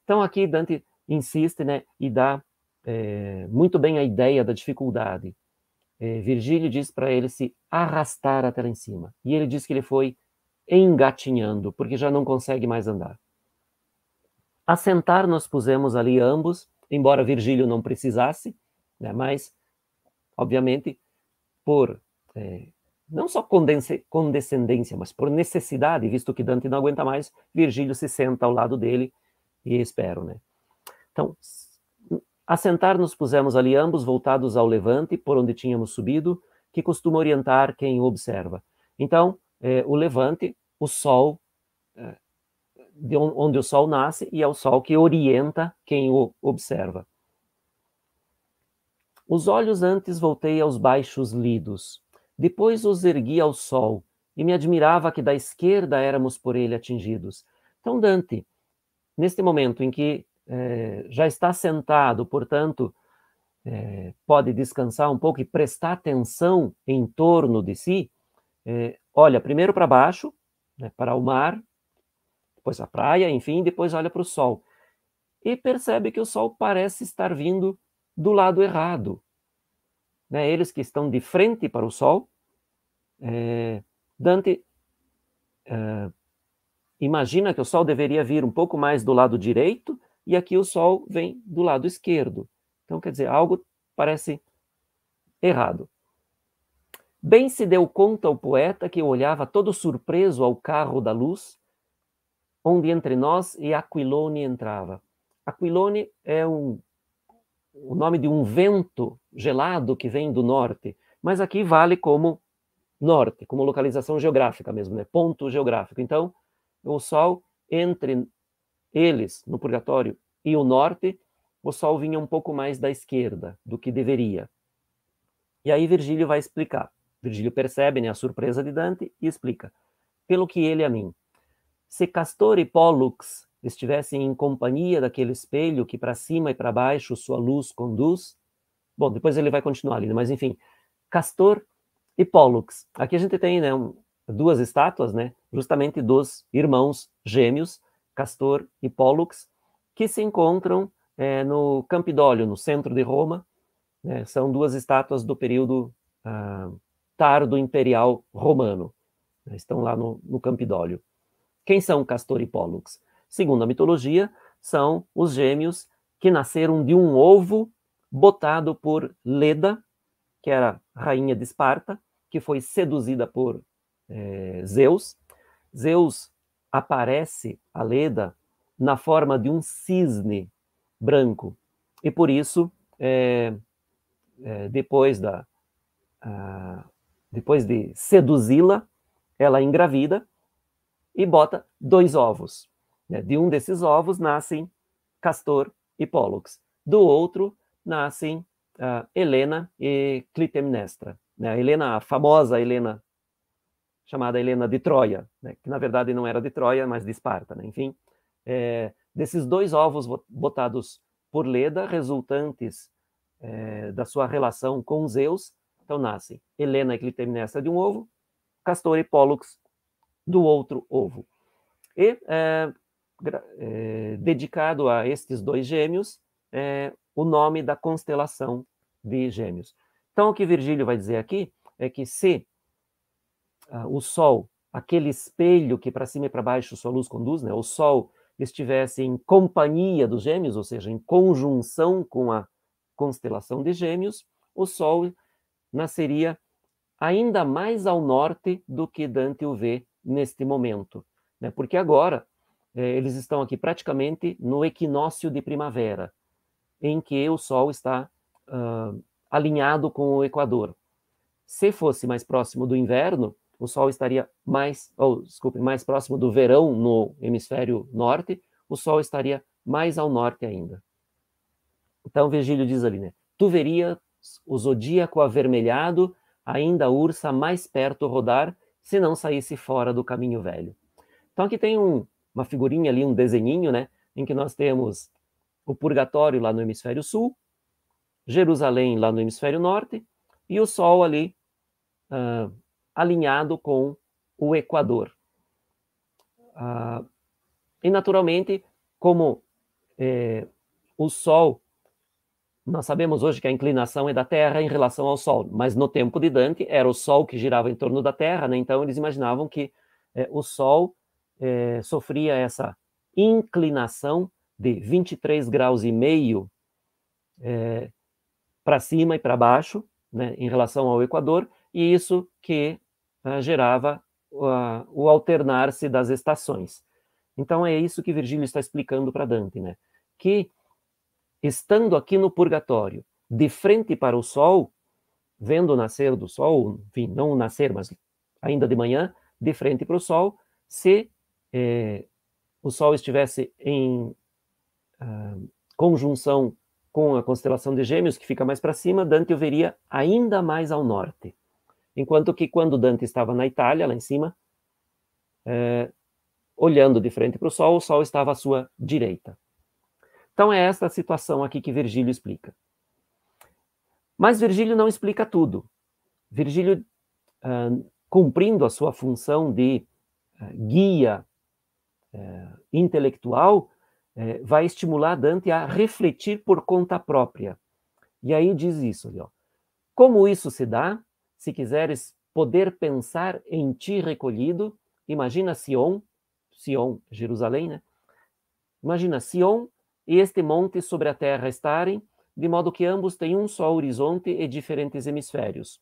Então aqui Dante insiste, né, e dá muito bem a ideia da dificuldade. Virgílio diz para ele se arrastar até lá em cima. E ele diz que ele foi engatinhando, porque já não consegue mais andar. A sentar nos pusemos ali ambos, embora Virgílio não precisasse, né, mas, obviamente, por não só condescendência, mas por necessidade, visto que Dante não aguenta mais, Virgílio se senta ao lado dele e espero, né? Então, a sentar nos pusemos ali ambos, voltados ao levante, por onde tínhamos subido, que costuma orientar quem o observa. Então, o levante, o sol, de onde o sol nasce, e é o sol que orienta quem o observa. Os olhos antes voltei aos baixos lidos, depois os ergui ao sol, e me admirava que da esquerda éramos por ele atingidos. Então Dante, neste momento em que já está sentado, portanto, pode descansar um pouco e prestar atenção em torno de si, olha primeiro para baixo, né, para o mar, depois a praia, enfim, depois olha para o sol. E percebe que o sol parece estar vindo do lado errado. Né? Eles que estão de frente para o sol, Dante imagina que o sol deveria vir um pouco mais do lado direito, e aqui o sol vem do lado esquerdo. Então, quer dizer, algo parece errado. Bem se deu conta o poeta que olhava todo surpreso ao carro da luz, onde entre nós e Aquilone entrava. Aquilone é o nome de um vento gelado que vem do norte, mas aqui vale como norte, como localização geográfica mesmo, né? Ponto geográfico. Então, o sol entre eles, no purgatório, e o norte, o sol vinha um pouco mais da esquerda do que deveria. E aí Virgílio vai explicar. Virgílio percebe, né, a surpresa de Dante e explica. Pelo que ele a mim, se Castor e Pollux estivessem em companhia daquele espelho que para cima e para baixo sua luz conduz. Bom, depois ele vai continuar ali, mas enfim, Castor e Pólux. Aqui a gente tem, né, duas estátuas, né, justamente dos irmãos gêmeos, Castor e Pólux, que se encontram no Campidoglio, no centro de Roma. Né, são duas estátuas do período tardo imperial romano. Estão lá no Campidoglio. Quem são Castor e Pólux? Segundo a mitologia, são os gêmeos que nasceram de um ovo botado por Leda, que era rainha de Esparta, que foi seduzida por Zeus. Zeus aparece a Leda na forma de um cisne branco, e por isso, depois de seduzi-la, ela engravida e bota 2 ovos. De um desses ovos nascem Castor e Pólux. Do outro nascem Helena e Clitemnestra. A famosa Helena, chamada Helena de Troia, né, que na verdade não era de Troia, mas de Esparta. Né? Enfim, desses 2 ovos botados por Leda, resultantes da sua relação com Zeus, então nascem Helena e Clitemnestra de um ovo, Castor e Pólux do outro ovo. E dedicado a estes 2 gêmeos, o nome da constelação de Gêmeos. Então, o que Virgílio vai dizer aqui é que se o Sol, aquele espelho que para cima e para baixo sua luz conduz, né, o Sol estivesse em companhia dos Gêmeos, ou seja, em conjunção com a constelação de Gêmeos, o Sol nasceria ainda mais ao norte do que Dante o vê neste momento, né? Porque agora eles estão aqui praticamente no equinócio de primavera, em que o Sol está alinhado com o Equador. Se fosse mais próximo do inverno, o Sol estaria mais próximo do verão no hemisfério norte, o Sol estaria mais ao norte ainda. Então Virgílio diz ali, né? Tu verias o zodíaco avermelhado, ainda a ursa mais perto rodar, se não saísse fora do caminho velho. Então aqui tem uma figurinha ali, um desenhinho, né? Em que nós temos o purgatório lá no hemisfério sul, Jerusalém lá no hemisfério norte, e o Sol ali alinhado com o Equador. E naturalmente, como o Sol, nós sabemos hoje que a inclinação é da Terra em relação ao Sol, mas no tempo de Dante era o Sol que girava em torno da Terra, né? Então eles imaginavam que o Sol sofria essa inclinação de 23 graus e meio para cima e para baixo, né, em relação ao Equador, e isso que gerava o alternar-se das estações. Então é isso que Virgílio está explicando para Dante, né? Que estando aqui no purgatório, de frente para o Sol, vendo o nascer do Sol, enfim, não o nascer, mas ainda de manhã, de frente para o Sol, se o Sol estivesse em conjunção com a constelação de Gêmeos, que fica mais para cima, Dante o veria ainda mais ao norte. Enquanto que quando Dante estava na Itália, lá em cima, olhando de frente para o Sol estava à sua direita. Então é esta a situação aqui que Virgílio explica. Mas Virgílio não explica tudo. Virgílio, cumprindo a sua função de guia intelectual, vai estimular Dante a refletir por conta própria. E aí diz isso, ó. Como isso se dá? Se quiseres poder pensar em ti recolhido, imagina Sion, Jerusalém, né? Imagina Sion e este monte sobre a terra estarem, de modo que ambos têm um só horizonte e diferentes hemisférios.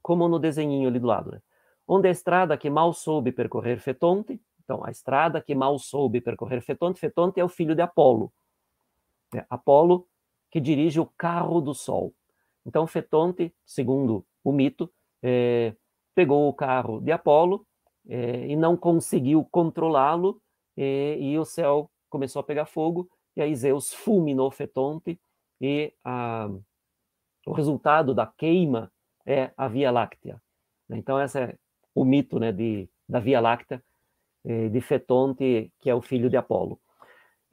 Como no desenhinho ali do lado, né? Onde a estrada que mal soube percorrer Fetonte, então a estrada que mal soube percorrer Fetonte, Fetonte é o filho de Apolo. Apolo que dirige o carro do Sol. Então Fetonte, segundo o mito, pegou o carro de Apolo e não conseguiu controlá-lo, e o céu começou a pegar fogo, e aí Zeus fulminou Fetonte, e o resultado da queima é a Via Láctea. Então esse é o mito, né, da Via Láctea, de Fetonte, que é o filho de Apolo.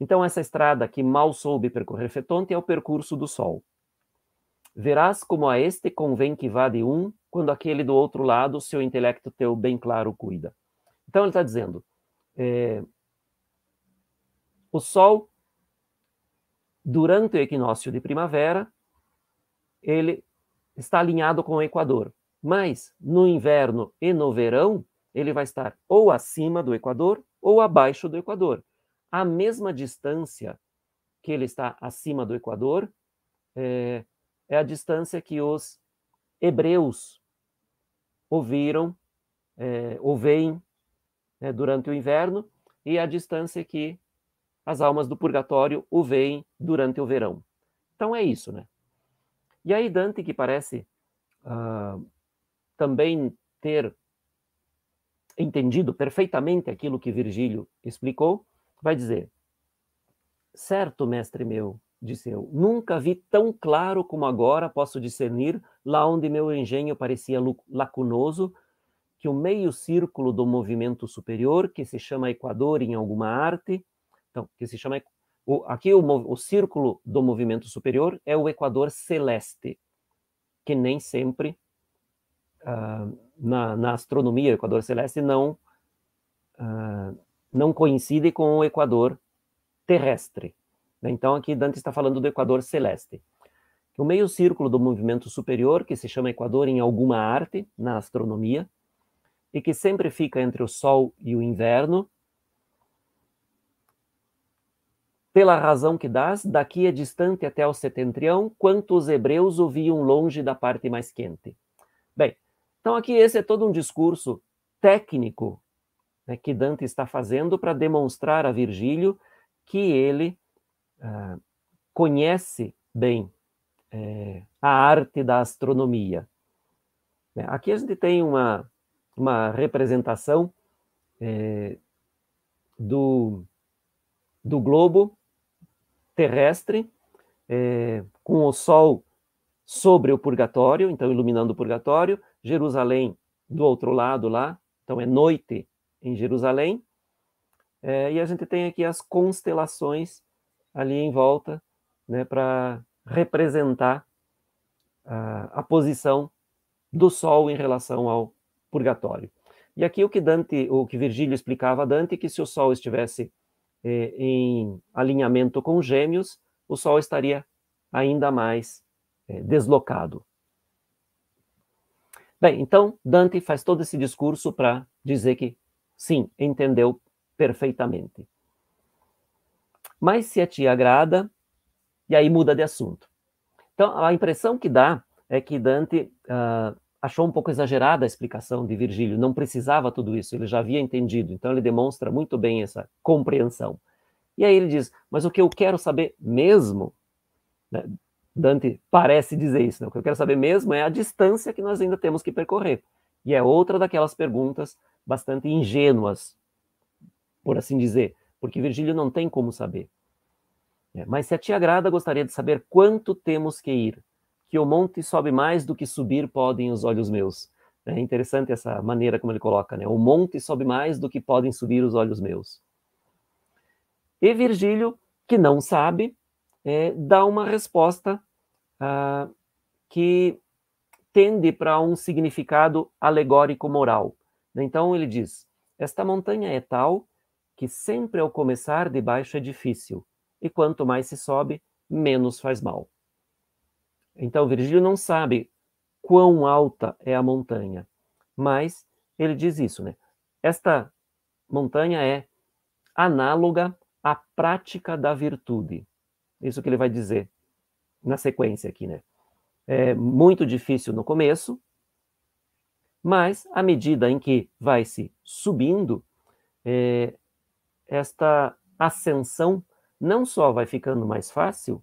Então, essa estrada que mal soube percorrer Fetonte é o percurso do Sol. Verás como a este convém que vá de um, quando aquele do outro lado seu intelecto teu bem claro cuida. Então, ele está dizendo, o Sol, durante o equinócio de primavera, ele está alinhado com o Equador. Mas, no inverno e no verão, ele vai estar ou acima do Equador ou abaixo do Equador. A mesma distância que ele está acima do Equador é a distância que os hebreus ouviram, ou veem durante o inverno, e a distância que as almas do purgatório o veem durante o verão. Então é isso, né? E aí Dante, que parece também ter entendido perfeitamente aquilo que Virgílio explicou, vai dizer: certo, mestre meu, disse eu, nunca vi tão claro como agora posso discernir, lá onde meu engenho parecia lacunoso, que o meio círculo do movimento superior, que se chama Equador em alguma arte, então, que se chama, aqui o círculo do movimento superior é o Equador celeste, que nem sempre, na astronomia, o Equador celeste não coincide com o Equador terrestre. Então, aqui Dante está falando do Equador celeste. O meio círculo do movimento superior, que se chama Equador em alguma arte, na astronomia, e que sempre fica entre o Sol e o inverno, pela razão que dás, daqui é distante até o setentrião, quanto os hebreus o viam longe da parte mais quente. Bem, então aqui esse é todo um discurso técnico, né, que Dante está fazendo para demonstrar a Virgílio que ele conhece bem a arte da astronomia. Aqui a gente tem uma representação do globo terrestre, com o Sol sobre o purgatório, então iluminando o purgatório, Jerusalém do outro lado lá, então é noite em Jerusalém, e a gente tem aqui as constelações ali em volta, né, para representar a posição do Sol em relação ao purgatório. E aqui o que Virgílio explicava a Dante, que se o Sol estivesse em alinhamento com Gêmeos, o Sol estaria ainda mais deslocado. Bem, então Dante faz todo esse discurso para dizer que, sim, entendeu perfeitamente. Mas se a ti agrada, e aí muda de assunto. Então, a impressão que dá é que Dante achou um pouco exagerada a explicação de Virgílio, não precisava tudo isso, ele já havia entendido, então ele demonstra muito bem essa compreensão. E aí ele diz, mas o que eu quero saber mesmo, né, Dante parece dizer isso, né, o que eu quero saber mesmo é a distância que nós ainda temos que percorrer. E é outra daquelas perguntas bastante ingênuas, por assim dizer, porque Virgílio não tem como saber. Mas se a ti agrada, gostaria de saber quanto temos que ir, que o monte sobe mais do que subir podem os olhos meus. É interessante essa maneira como ele coloca, né? O monte sobe mais do que podem subir os olhos meus. E Virgílio, que não sabe, dá uma resposta que tende para um significado alegórico moral. Então ele diz, esta montanha é tal que sempre ao começar de baixo é difícil, e quanto mais se sobe, menos faz mal. Então, Virgílio não sabe quão alta é a montanha, mas ele diz isso, né? Esta montanha é análoga à prática da virtude. Isso que ele vai dizer na sequência aqui, né? É muito difícil no começo, mas à medida em que vai se subindo, esta ascensão não só vai ficando mais fácil,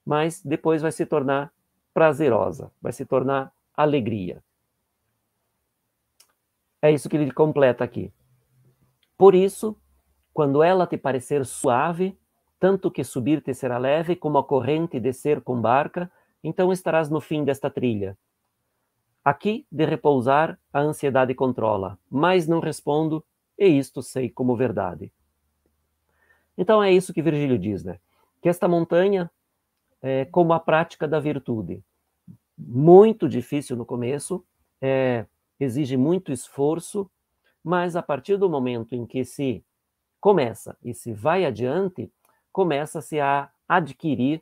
mas depois vai se tornar prazerosa, vai se tornar alegria. É isso que ele completa aqui. Por isso, quando ela te parecer suave, tanto que subir te será leve, como a corrente descer com barca, então estarás no fim desta trilha. Aqui, de repousar, a ansiedade controla, mas não respondo, e isto sei como verdade. Então é isso que Virgílio diz, né? Que esta montanha é como a prática da virtude. Muito difícil no começo, exige muito esforço, mas a partir do momento em que se começa e se vai adiante, começa-se a adquirir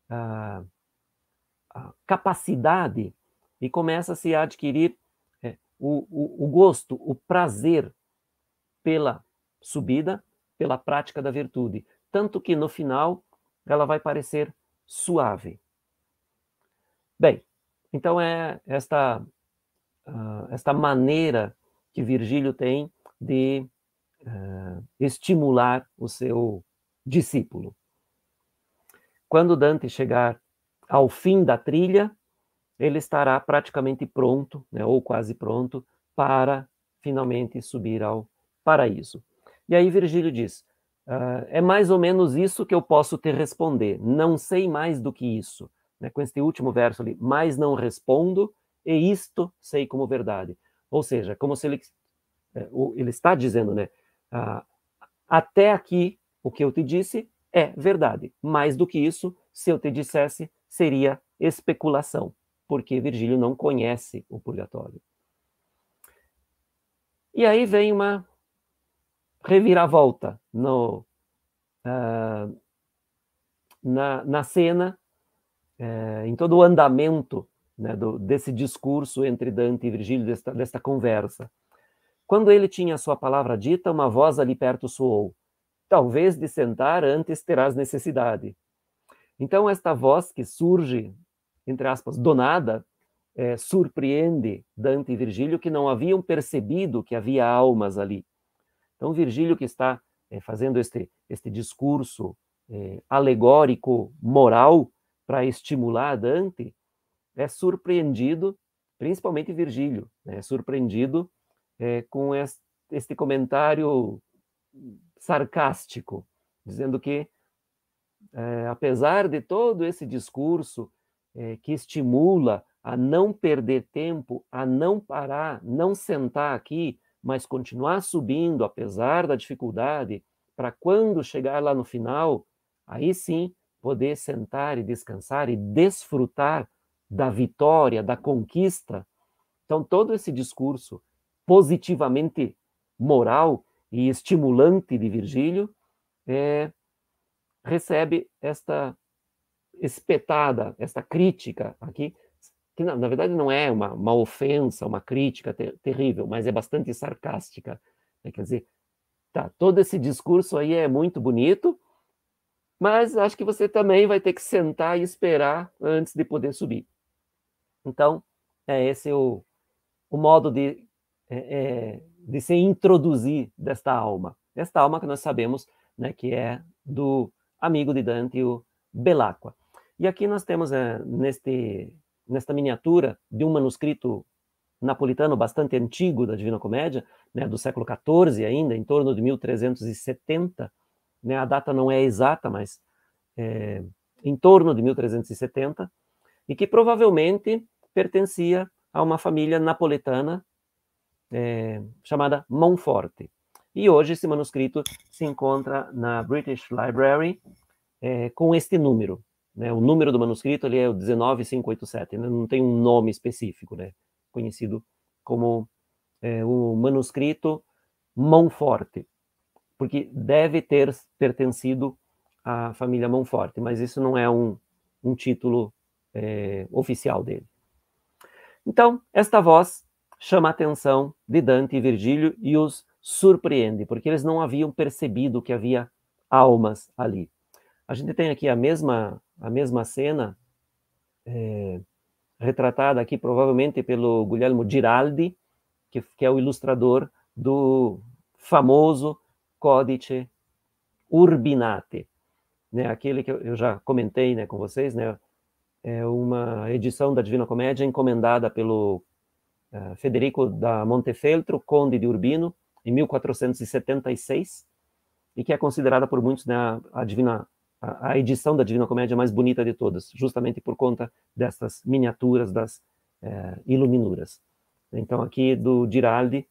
a capacidade e começa-se a adquirir o gosto, o prazer pela subida, pela prática da virtude. Tanto que no final ela vai parecer suave. Bem, então é esta maneira que Virgílio tem de estimular o seu discípulo. Quando Dante chegar ao fim da trilha, ele estará praticamente pronto, né, ou quase pronto, para finalmente subir ao paraíso. E aí Virgílio diz, é mais ou menos isso que eu posso te responder, não sei mais do que isso. Né, com este último verso ali, mas não respondo, e isto sei como verdade. Ou seja, como se ele está dizendo, né, até aqui o que eu te disse é verdade. Mais do que isso, se eu te dissesse, seria especulação, porque Virgílio não conhece o purgatório. E aí vem uma reviravolta na cena, em todo o andamento, né, desse discurso entre Dante e Virgílio, desta conversa. Quando ele tinha a sua palavra dita, uma voz ali perto soou: talvez de sentar antes terás necessidade. Então esta voz que surge, entre aspas, do nada, surpreende Dante e Virgílio, que não haviam percebido que havia almas ali. Então Virgílio, que está fazendo este discurso alegórico, moral, para estimular Dante, é surpreendido, principalmente Virgílio, é surpreendido com este comentário sarcástico, dizendo que, apesar de todo esse discurso que estimula a não perder tempo, a não parar, não sentar aqui, mas continuar subindo, apesar da dificuldade, para quando chegar lá no final, aí sim poder sentar e descansar e desfrutar da vitória, da conquista. Então, todo esse discurso positivamente moral e estimulante de Virgílio recebe esta espetada, esta crítica aqui, que na verdade não é uma ofensa, uma crítica terrível, mas é bastante sarcástica. Quer dizer, tá, todo esse discurso aí é muito bonito, mas acho que você também vai ter que sentar e esperar antes de poder subir. Então, esse o modo de se introduzir desta alma que nós sabemos, né, que é do amigo de Dante, o Belacqua. E aqui nós temos, nesta miniatura de um manuscrito napolitano bastante antigo da Divina Comédia, né, do século XIV ainda, em torno de 1370, né, a data não é exata, mas em torno de 1370, e que provavelmente pertencia a uma família napolitana chamada Monforte. E hoje esse manuscrito se encontra na British Library com este número. Né? O número do manuscrito ele é o 19587, né? Não tem um nome específico, né? Conhecido como o manuscrito Monforte, porque deve ter pertencido à família Monforte, mas isso não é um título oficial dele. Então, esta voz chama a atenção de Dante e Virgílio e os surpreende, porque eles não haviam percebido que havia almas ali. A gente tem aqui a mesma cena retratada aqui provavelmente pelo Guglielmo Giraldi, que é o ilustrador do famoso Codice Urbinate, né? Aquele que eu já comentei, né, com vocês, né? É uma edição da Divina Comédia encomendada pelo Federico da Montefeltro, conde de Urbino, em 1476, e que é considerada por muitos, né, a edição da Divina Comédia mais bonita de todas, justamente por conta dessas miniaturas das iluminuras. Então, aqui do Giraldi,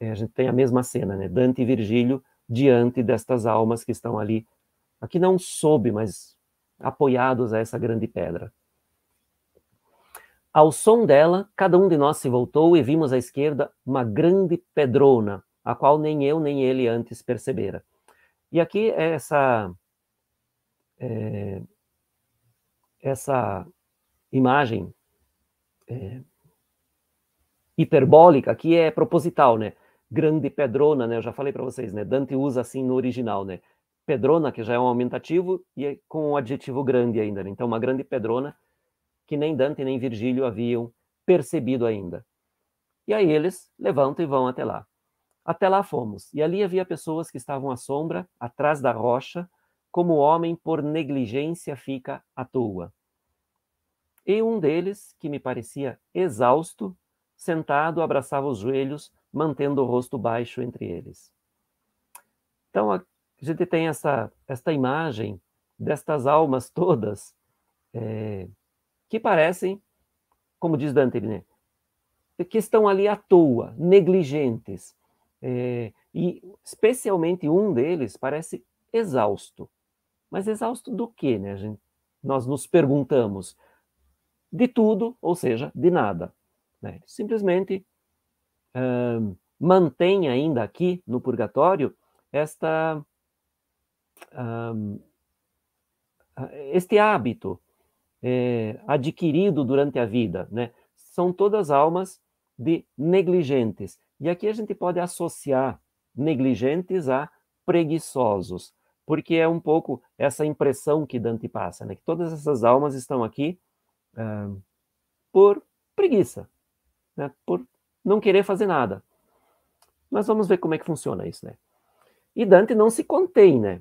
a gente tem a mesma cena, né? Dante e Virgílio diante destas almas que estão ali, aqui não sob, mas apoiados a essa grande pedra. Ao som dela, cada um de nós se voltou e vimos à esquerda uma grande pedrona, a qual nem eu nem ele antes percebera. E aqui essa imagem hiperbólica aqui é proposital, né? Grande pedrona, né? Eu já falei para vocês, né? Dante usa assim no original, né? Pedrona, que já é um aumentativo, e é com o adjetivo grande ainda, né? Então, uma grande pedrona que nem Dante nem Virgílio haviam percebido ainda. E aí eles levantam e vão até lá. Até lá fomos, e ali havia pessoas que estavam à sombra, atrás da rocha, como o homem por negligência fica à toa. E um deles, que me parecia exausto, sentado, abraçava os joelhos, mantendo o rosto baixo entre eles. Então, a gente tem esta imagem destas almas todas que parecem, como diz Dante, né, que estão ali à toa, negligentes. E especialmente um deles parece exausto. Mas exausto do quê, né, gente? Nós nos perguntamos. De tudo, ou seja, de nada. Né? Simplesmente mantém ainda aqui no purgatório este hábito adquirido durante a vida. Né? São todas almas de negligentes. E aqui a gente pode associar negligentes a preguiçosos, porque é um pouco essa impressão que Dante passa, né? Que todas essas almas estão aqui por preguiça, né? Por não querer fazer nada. Mas vamos ver como é que funciona isso, né? E Dante não se contém, né?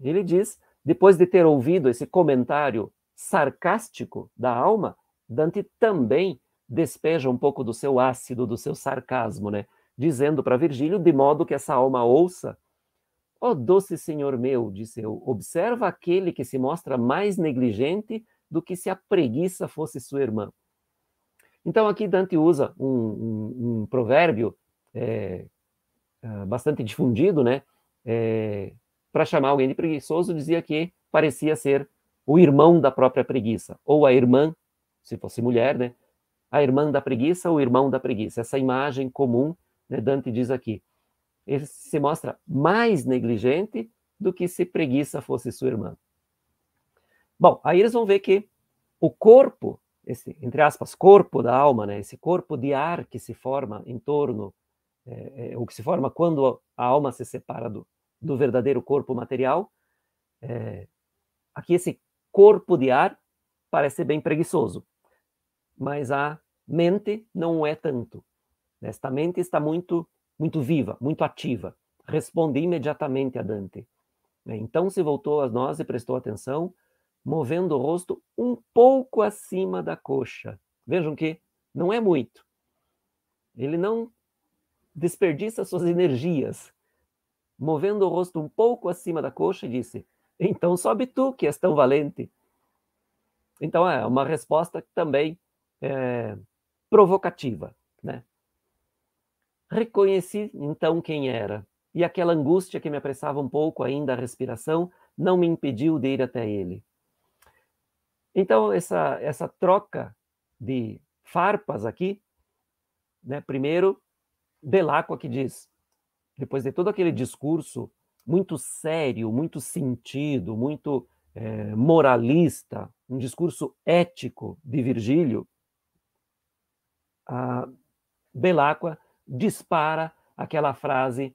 Ele diz, depois de ter ouvido esse comentário sarcástico da alma, Dante também despeja um pouco do seu ácido, do seu sarcasmo, né? Dizendo para Virgílio, de modo que essa alma ouça: ó doce senhor meu, disse eu, observa aquele que se mostra mais negligente do que se a preguiça fosse sua irmã. Então aqui Dante usa um provérbio bastante difundido, né? Para chamar alguém de preguiçoso, dizia que parecia ser o irmão da própria preguiça, ou a irmã, se fosse mulher, né? A irmã da preguiça ou o irmão da preguiça. Essa imagem comum, né, Dante diz aqui. Ele se mostra mais negligente do que se preguiça fosse sua irmã. Bom, aí eles vão ver que o corpo, esse, entre aspas, corpo da alma, né, esse corpo de ar que se forma em torno, o que se forma quando a alma se separa do verdadeiro corpo material, aqui esse corpo de ar parece bem preguiçoso, mas a mente não é tanto. Esta mente está muito viva, muito ativa. Responde imediatamente a Dante. Então se voltou a nós e prestou atenção, movendo o rosto um pouco acima da coxa. Vejam que não é muito. Ele não desperdiça suas energias. Movendo o rosto um pouco acima da coxa, e disse: então sobe tu, que és tão valente. Então é uma resposta também provocativa, né? Reconheci então quem era, e aquela angústia que me apressava um pouco ainda a respiração não me impediu de ir até ele. Então essa troca de farpas aqui, né? Primeiro, Belacqua que diz, depois de todo aquele discurso muito sério, muito sentido, muito moralista, um discurso ético de Virgílio, Belacqua dispara aquela frase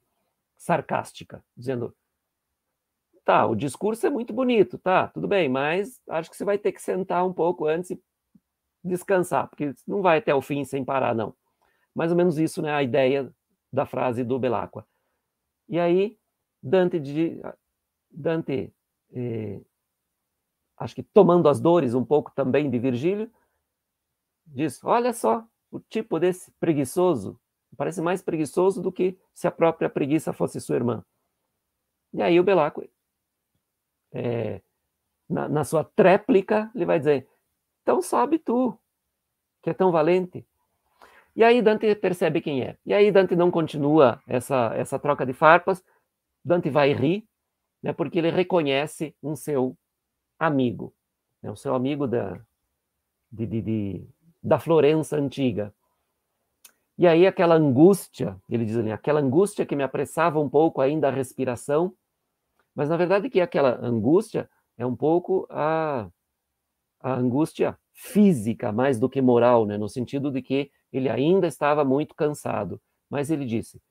sarcástica, dizendo: tá, o discurso é muito bonito, tá, tudo bem, mas acho que você vai ter que sentar um pouco antes e descansar, porque não vai até o fim sem parar, não. Mais ou menos isso, né, a ideia da frase do Belacqua. E aí, Dante acho que tomando as dores um pouco também de Virgílio, diz: olha só, o tipo desse preguiçoso parece mais preguiçoso do que se a própria preguiça fosse sua irmã. E aí o Belacqua, na sua tréplica, ele vai dizer: então sobe tu, que é tão valente. E aí Dante percebe quem é. E aí Dante não continua essa troca de farpas. Dante vai rir, né, porque ele reconhece um seu amigo, né, o seu amigo da Florença antiga. E aí aquela angústia, ele diz ali, aquela angústia que me apressava um pouco ainda a respiração, mas na verdade que aquela angústia é um pouco a angústia física mais do que moral, né, no sentido de que ele ainda estava muito cansado. Mas ele disse,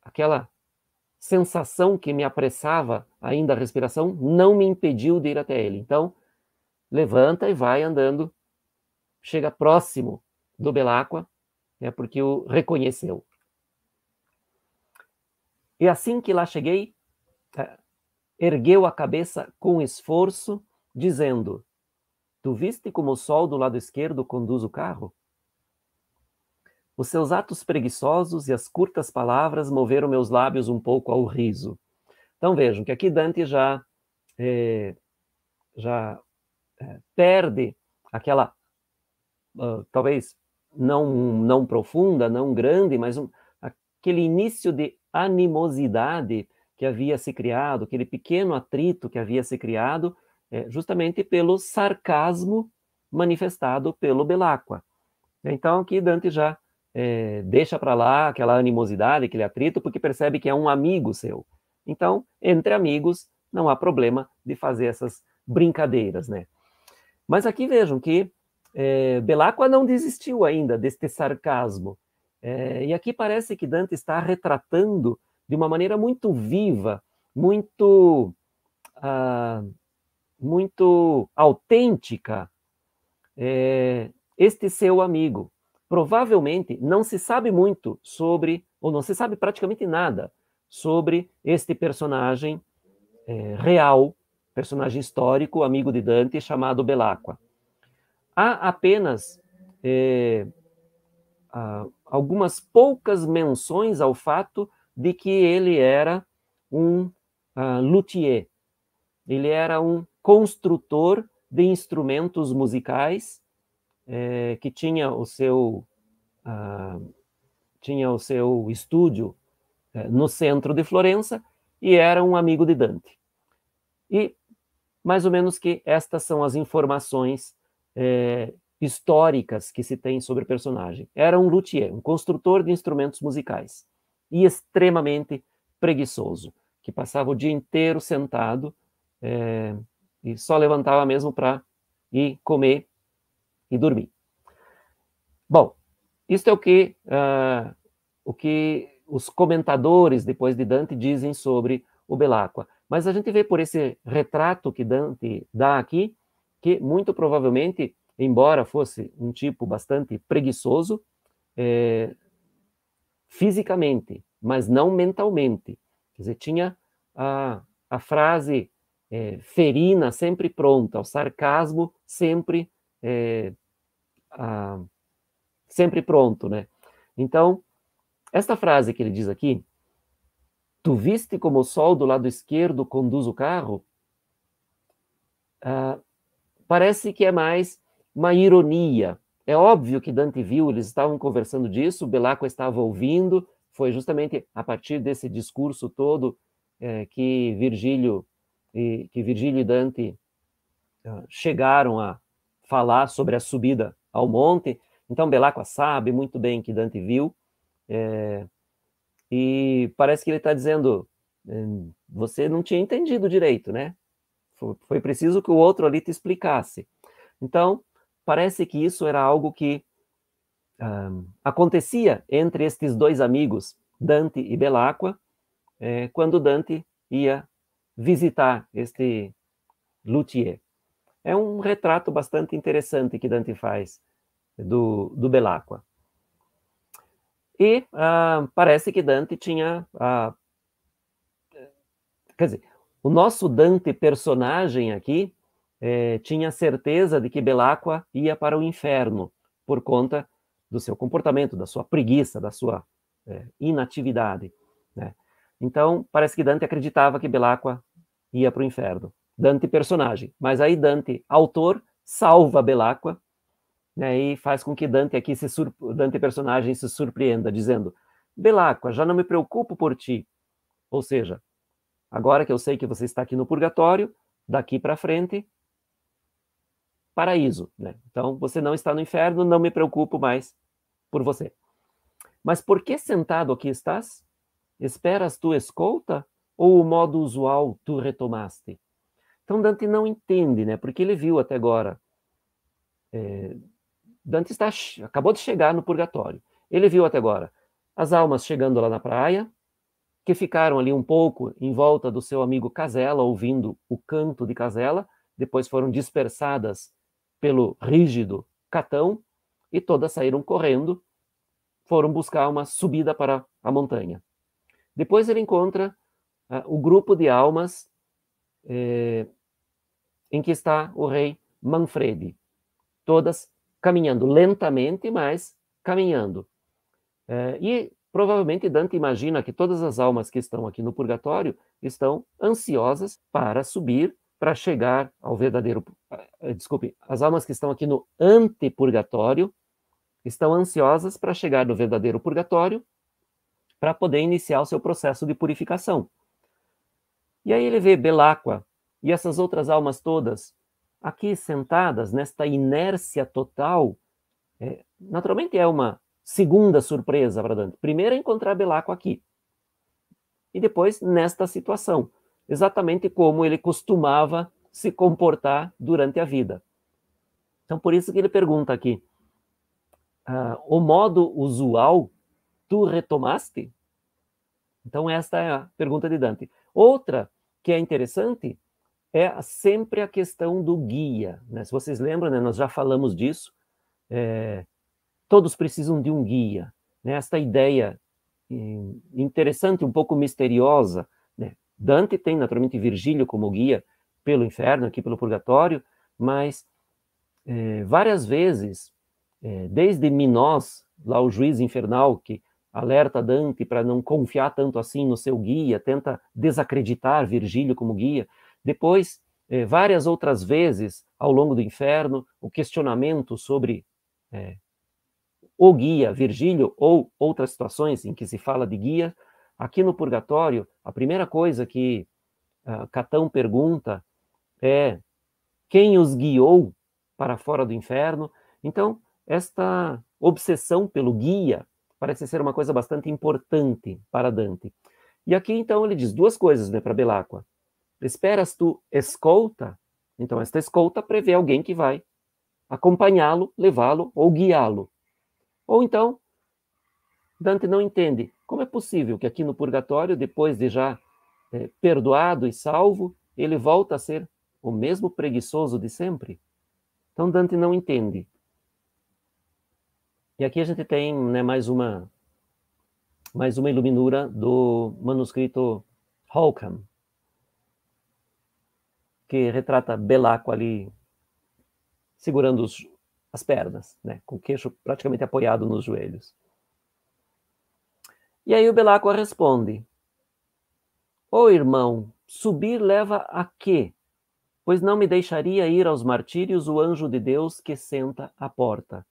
aquela sensação que me apressava ainda a respiração não me impediu de ir até ele. Então, levanta e vai andando, chega próximo do Belacqua, né, porque o reconheceu. E assim que lá cheguei, ergueu a cabeça com esforço, dizendo, tu viste como o sol do lado esquerdo conduz o carro? Os seus atos preguiçosos e as curtas palavras moveram meus lábios um pouco ao riso. Então vejam que aqui Dante já perde aquela, talvez não profunda, não grande, mas aquele início de animosidade que havia se criado, aquele pequeno atrito que havia se criado, justamente pelo sarcasmo manifestado pelo Belacqua. Então aqui Dante já deixa para lá aquela animosidade, aquele atrito, porque percebe que é um amigo seu. Então, entre amigos, não há problema de fazer essas brincadeiras, né? Mas aqui vejam que Belacqua não desistiu ainda deste sarcasmo. E aqui parece que Dante está retratando de uma maneira muito viva, muito autêntica, este seu amigo. Provavelmente não se sabe muito sobre, ou não se sabe praticamente nada sobre este personagem real, personagem histórico, amigo de Dante, chamado Belacqua. Há apenas algumas poucas menções ao fato de que ele era um luthier. Ele era um construtor de instrumentos musicais, que tinha o seu estúdio no centro de Florença e era um amigo de Dante. E mais ou menos que estas são as informações históricas que se tem sobre o personagem. Era um luthier, um construtor de instrumentos musicais e extremamente preguiçoso, que passava o dia inteiro sentado e só levantava mesmo para ir comer e dormir. Bom, isso é o que os comentadores depois de Dante dizem sobre o Belacqua. Mas a gente vê por esse retrato que Dante dá aqui, que muito provavelmente, embora fosse um tipo bastante preguiçoso, fisicamente, mas não mentalmente. Quer dizer, tinha a frase ferina sempre pronta, o sarcasmo sempre sempre pronto, né? Então, esta frase que ele diz aqui, tu viste como o sol do lado esquerdo conduz o carro? Parece que é mais uma ironia. É óbvio que Dante viu, eles estavam conversando disso, Belacqua estava ouvindo, foi justamente a partir desse discurso todo que Virgílio e Dante chegaram a falar sobre a subida ao monte. Então Belacqua sabe muito bem que Dante viu, e parece que ele está dizendo, você não tinha entendido direito, né? Foi preciso que o outro ali te explicasse. Então, parece que isso era algo que acontecia entre estes dois amigos, Dante e Belacqua, quando Dante ia visitar este luthier. É um retrato bastante interessante que Dante faz do Belacqua. E parece que Dante tinha... quer dizer, o nosso Dante personagem aqui tinha certeza de que Belacqua ia para o inferno por conta do seu comportamento, da sua preguiça, da sua inatividade, né? Então, parece que Dante acreditava que Belacqua ia para o inferno. Dante personagem. Mas aí Dante, autor, salva Belacqua né, e faz com que Dante aqui, Dante personagem, se surpreenda, dizendo: Belacqua, já não me preocupo por ti. Ou seja, agora que eu sei que você está aqui no purgatório, daqui para frente, paraíso, né? Então, você não está no inferno, não me preocupo mais por você. Mas por que sentado aqui estás? Esperas tu escolta? Ou o modo usual tu retomaste? Então, Dante não entende, né? Porque ele viu até agora... Dante acabou de chegar no purgatório. Ele viu até agora as almas chegando lá na praia, que ficaram ali um pouco em volta do seu amigo Casella, ouvindo o canto de Casella, depois foram dispersadas pelo rígido Catão, e todas saíram correndo, foram buscar uma subida para a montanha. Depois ele encontra o grupo de almas em que está o rei Manfredi, todas caminhando lentamente, mas caminhando. E provavelmente Dante imagina que todas as almas que estão aqui no purgatório estão ansiosas para subir, para chegar ao verdadeiro... Desculpe, as almas que estão aqui no antepurgatório estão ansiosas para chegar no verdadeiro purgatório, para poder iniciar o seu processo de purificação. E aí ele vê Belacqua e essas outras almas todas aqui sentadas nesta inércia total. Naturalmente é uma segunda surpresa para Dante. Primeiro é encontrar Belacqua aqui. E depois nesta situação. Exatamente como ele costumava se comportar durante a vida. Então por isso que ele pergunta aqui. O modo usual tu retomaste? Então esta é a pergunta de Dante. Outra que é interessante é sempre a questão do guia, né? Se vocês lembram, né, nós já falamos disso. Todos precisam de um guia, né? Esta ideia interessante, um pouco misteriosa, né? Dante tem naturalmente Virgílio como guia pelo inferno, aqui pelo purgatório, mas várias vezes, desde Minos, lá o juiz infernal que alerta Dante para não confiar tanto assim no seu guia, tenta desacreditar Virgílio como guia. Depois, várias outras vezes, ao longo do inferno, o questionamento sobre o guia Virgílio ou outras situações em que se fala de guia. Aqui no purgatório, a primeira coisa que Catão pergunta é quem os guiou para fora do inferno. Então, esta obsessão pelo guia parece ser uma coisa bastante importante para Dante. E aqui, então, ele diz duas coisas, né, para Belacqua. Esperas tu escolta? Então, esta escolta prevê alguém que vai acompanhá-lo, levá-lo ou guiá-lo. Ou então, Dante não entende como é possível que aqui no purgatório, depois de já perdoado e salvo, ele volta a ser o mesmo preguiçoso de sempre. Então, Dante não entende. E aqui a gente tem, né, mais uma iluminura do manuscrito Holcomb, que retrata Belacqua ali segurando as pernas, né, com o queixo praticamente apoiado nos joelhos. E aí o Belacqua responde: Ô irmão, subir leva a quê? Pois não me deixaria ir aos martírios o anjo de Deus que senta à porta.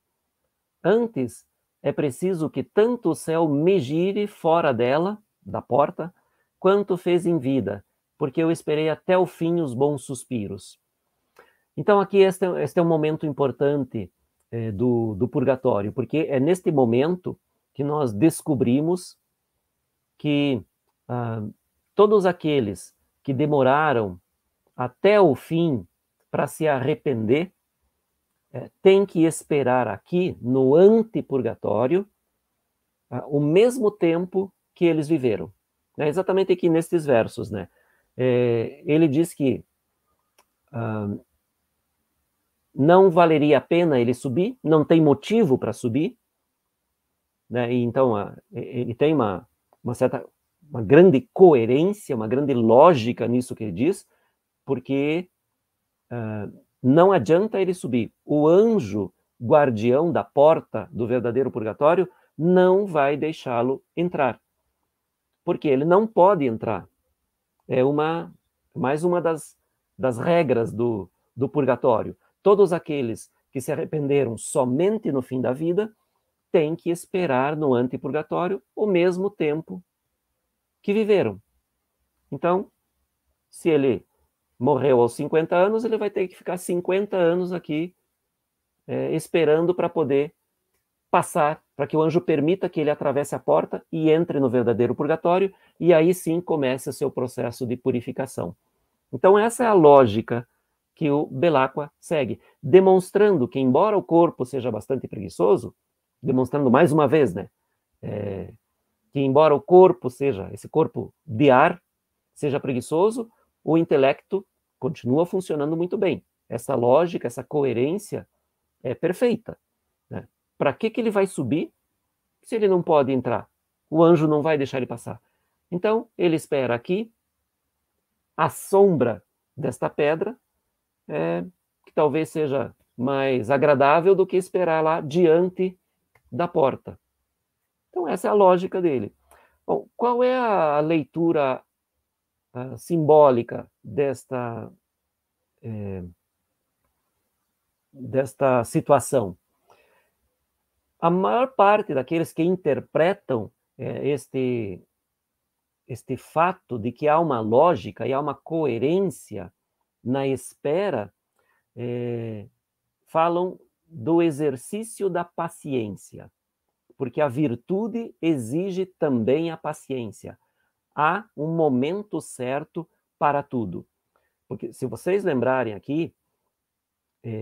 Antes, é preciso que tanto o céu me gire fora dela, da porta, quanto fez em vida, porque eu esperei até o fim os bons suspiros. Então aqui este é um momento importante do purgatório, porque é neste momento que nós descobrimos que todos aqueles que demoraram até o fim para se arrepender têm que esperar aqui, no antepurgatório, o mesmo tempo que eles viveram. É exatamente aqui nestes versos, né? Ele diz que não valeria a pena ele subir, não tem motivo para subir, né? E então ele tem uma grande coerência, uma grande lógica nisso que ele diz, porque não adianta ele subir. O anjo guardião da porta do verdadeiro purgatório não vai deixá-lo entrar, porque ele não pode entrar. É mais uma das regras do purgatório. Todos aqueles que se arrependeram somente no fim da vida têm que esperar no antepurgatório o mesmo tempo que viveram. Então, se ele morreu aos 50 anos, ele vai ter que ficar 50 anos aqui esperando para poder passar, para que o anjo permita que ele atravesse a porta e entre no verdadeiro purgatório, e aí sim comece o seu processo de purificação. Então essa é a lógica que o Belacqua segue, demonstrando que, embora o corpo seja bastante preguiçoso, demonstrando mais uma vez, né, que embora o corpo seja, esse corpo de ar, seja preguiçoso, o intelecto continua funcionando muito bem. Essa lógica, essa coerência é perfeita. Né? Para que ele vai subir se ele não pode entrar? O anjo não vai deixar ele passar. Então, ele espera aqui, à sombra desta pedra, que talvez seja mais agradável do que esperar lá diante da porta. Então, essa é a lógica dele. Bom, qual é a leitura simbólica desta situação? A maior parte daqueles que interpretam este fato de que há uma lógica e há uma coerência na espera, falam do exercício da paciência, porque a virtude exige também a paciência. Há um momento certo para tudo. Porque, se vocês lembrarem aqui,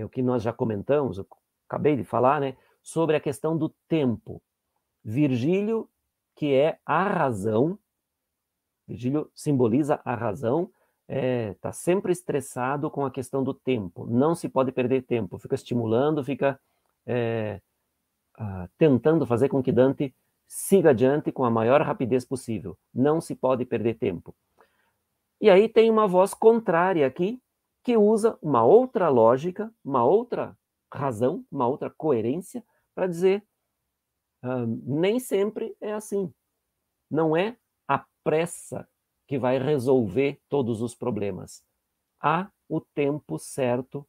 o que nós já comentamos, eu acabei de falar, né, sobre a questão do tempo. Virgílio, que é a razão, Virgílio simboliza a razão, está sempre estressado com a questão do tempo. Não se pode perder tempo. Fica estimulando, fica tentando fazer com que Dante siga adiante com a maior rapidez possível. Não se pode perder tempo. E aí tem uma voz contrária aqui, que usa uma outra lógica, uma outra razão, uma outra coerência, para dizer, nem sempre é assim. Não é a pressa que vai resolver todos os problemas. Há o tempo certo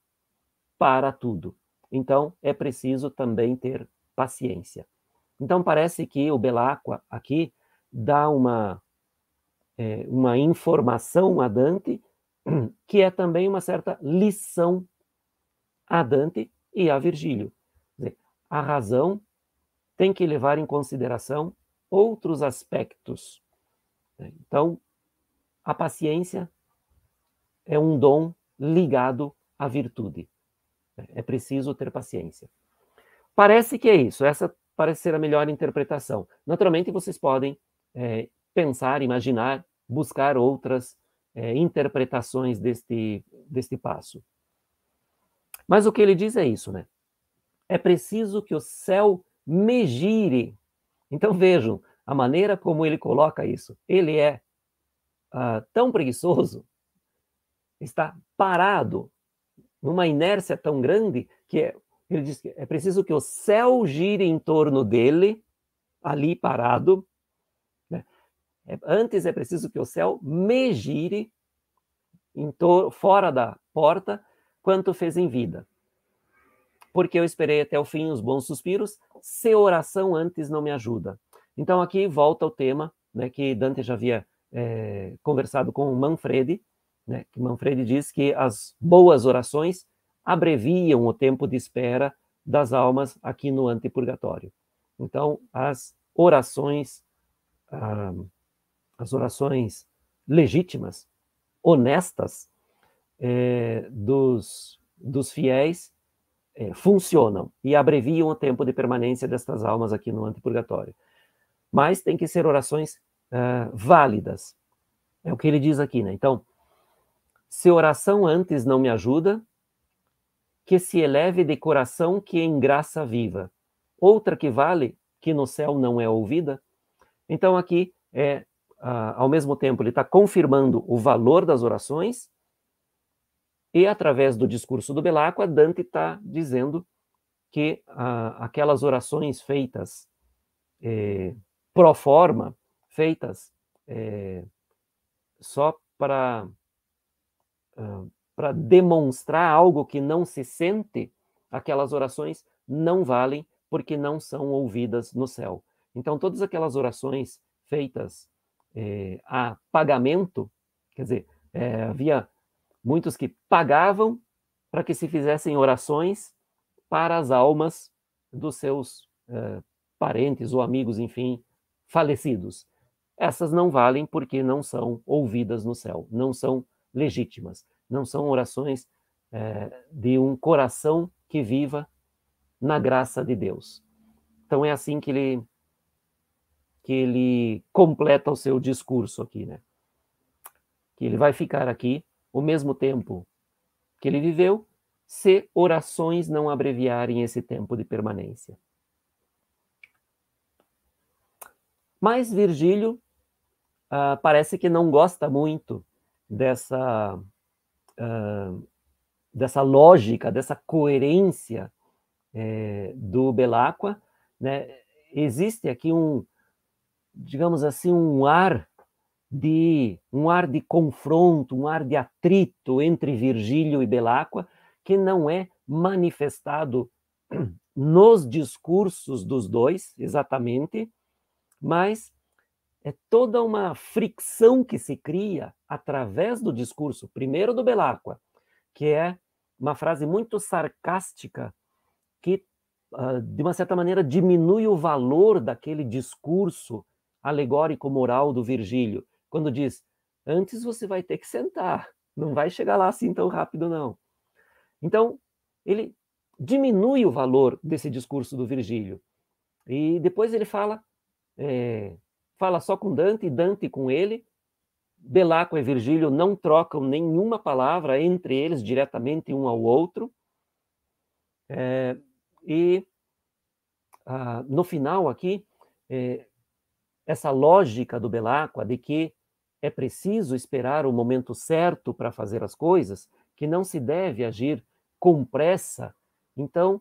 para tudo. Então, é preciso também ter paciência. Então, parece que o Belacqua aqui dá uma informação a Dante, que é também uma certa lição a Dante e a Virgílio. Quer dizer, a razão tem que levar em consideração outros aspectos. Então, a paciência é um dom ligado à virtude. É preciso ter paciência. Parece que é isso. Essa parece ser a melhor interpretação. Naturalmente, vocês podem pensar, imaginar, buscar outras interpretações deste passo. Mas o que ele diz é isso, né? É preciso que o céu me gire. Então vejam a maneira como ele coloca isso. Ele é tão preguiçoso, está parado numa inércia tão grande que ele diz que é preciso que o céu gire em torno dele, ali parado. Né? Antes é preciso que o céu me gire fora da porta, quanto fez em vida. Porque eu esperei até o fim os bons suspiros, se oração antes não me ajuda. Então aqui volta o tema, né, que Dante já havia conversado com Manfredi, né, que Manfredi diz que as boas orações abreviam o tempo de espera das almas aqui no antepurgatório. Então as orações legítimas, honestas dos fiéis funcionam e abreviam o tempo de permanência destas almas aqui no antepurgatório. Mas tem que ser orações válidas. É o que ele diz aqui, né? Então, se oração antes não me ajuda, que se eleve de coração que em graça viva. Outra que vale, que no céu não é ouvida. Então aqui, ao mesmo tempo, ele está confirmando o valor das orações e, através do discurso do Belacqua, Dante está dizendo que aquelas orações feitas pro forma, feitas só para demonstrar algo que não se sente, aquelas orações não valem porque não são ouvidas no céu. Então, todas aquelas orações feitas a pagamento, quer dizer, havia muitos que pagavam para que se fizessem orações para as almas dos seus parentes ou amigos, enfim, falecidos. Essas não valem porque não são ouvidas no céu, não são legítimas, não são orações de um coração que viva na graça de Deus. Então é assim que ele completa o seu discurso aqui, né? Que ele vai ficar aqui o mesmo tempo que ele viveu, se orações não abreviarem esse tempo de permanência. Mas Virgílio parece que não gosta muito dessa lógica, dessa coerência do Belacqua, né? Existe aqui digamos assim, um ar de confronto, um ar de atrito entre Virgílio e Belacqua, que não é manifestado nos discursos dos dois, exatamente, mas é toda uma fricção que se cria através do discurso, primeiro do Belacqua, que é uma frase muito sarcástica, que, de uma certa maneira, diminui o valor daquele discurso alegórico moral do Virgílio, quando diz, antes você vai ter que sentar, não vai chegar lá assim tão rápido, não. Então, ele diminui o valor desse discurso do Virgílio. E depois ele fala só com Dante, e Dante com ele. Belacqua e Virgílio não trocam nenhuma palavra entre eles, diretamente um ao outro. No final aqui, essa lógica do Belacqua de que é preciso esperar o momento certo para fazer as coisas, que não se deve agir com pressa. Então,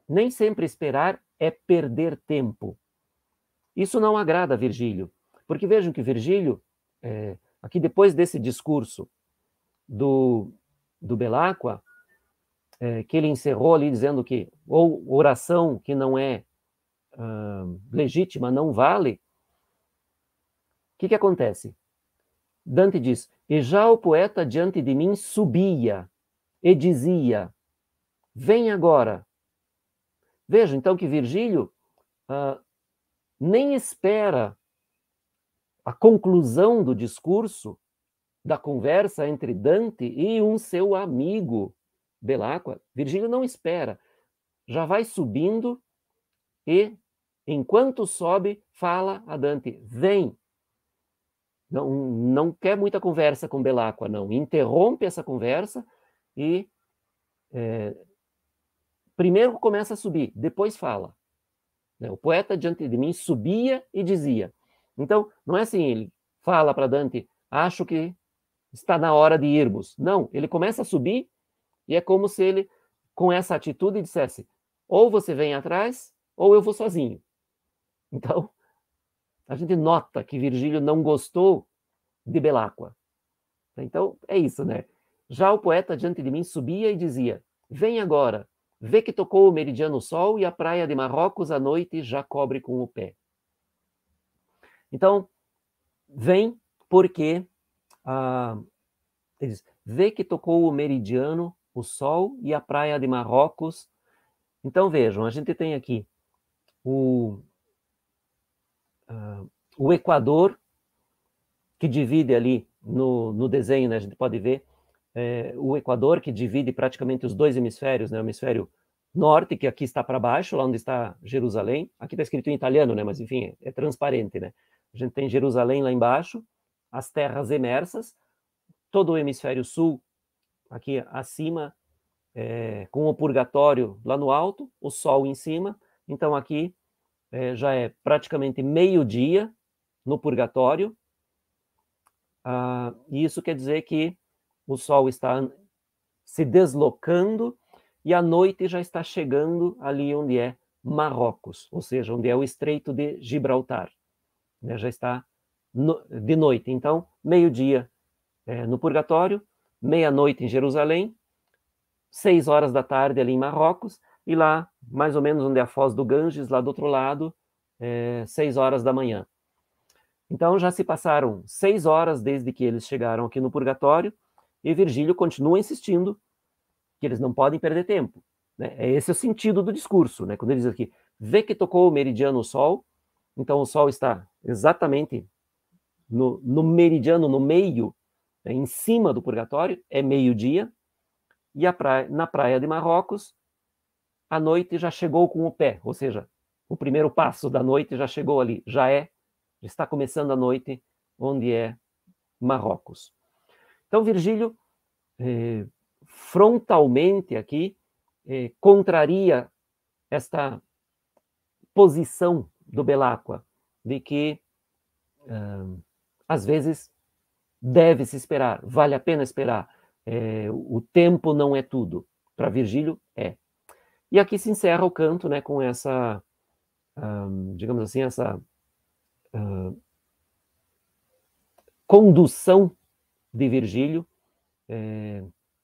nem sempre esperar é perder tempo. Isso não agrada a Virgílio, porque vejam que Virgílio, aqui depois desse discurso do Belacqua, que ele encerrou ali dizendo que ou oração que não é legítima não vale, o que acontece? Dante diz, e já o poeta diante de mim subia e dizia, vem agora. Veja, então, que Virgílio nem espera a conclusão do discurso, da conversa entre Dante e um seu amigo, Belacqua. Virgílio não espera, já vai subindo e, enquanto sobe, fala a Dante, vem. Não quer muita conversa com Belacqua, não. Interrompe essa conversa e primeiro começa a subir, depois fala. O poeta diante de mim subia e dizia. Então, não é assim, ele fala para Dante, acho que está na hora de irmos. Não, ele começa a subir e é como se ele, com essa atitude, dissesse, ou você vem atrás, ou eu vou sozinho. Então, a gente nota que Virgílio não gostou de Belacqua. Então, é isso, né? Já o poeta diante de mim subia e dizia, vem agora, vê que tocou o meridiano sol e a praia de Marrocos à noite já cobre com o pé. Então, vem porque ele diz, vê que tocou o meridiano, o sol e a praia de Marrocos. Então, vejam, a gente tem aqui o Equador, que divide ali no desenho, né, a gente pode ver, o Equador, que divide praticamente os dois hemisférios, né, o hemisfério norte, que aqui está para baixo, lá onde está Jerusalém, aqui está escrito em italiano, né, mas enfim, é transparente, né? A gente tem Jerusalém lá embaixo, as terras emersas, todo o hemisfério sul, aqui acima, com o purgatório lá no alto, o sol em cima, então aqui já é praticamente meio-dia no purgatório, e isso quer dizer que o sol está se deslocando e a noite já está chegando ali onde é Marrocos, ou seja, onde é o Estreito de Gibraltar. Né? Já está de noite. Então, meio-dia no purgatório, meia-noite em Jerusalém, 6 horas da tarde ali em Marrocos, e lá, mais ou menos onde é a Foz do Ganges, lá do outro lado, 6 horas da manhã. Então já se passaram 6 horas desde que eles chegaram aqui no Purgatório, e Virgílio continua insistindo que eles não podem perder tempo. Né? Esse é o sentido do discurso, né? Quando ele diz aqui, vê que tocou o meridiano o Sol, então o Sol está exatamente no meridiano, no meio, né, em cima do Purgatório, é meio-dia, e na praia de Marrocos, a noite já chegou com o pé, ou seja, o primeiro passo da noite já chegou ali, já está começando a noite, onde é Marrocos. Então, Virgílio, frontalmente aqui, contraria esta posição do Belacqua, de que, às vezes, deve-se esperar, vale a pena esperar, o tempo não é tudo. Para Virgílio, é. E aqui se encerra o canto, né, com essa, digamos assim, essa condução de Virgílio,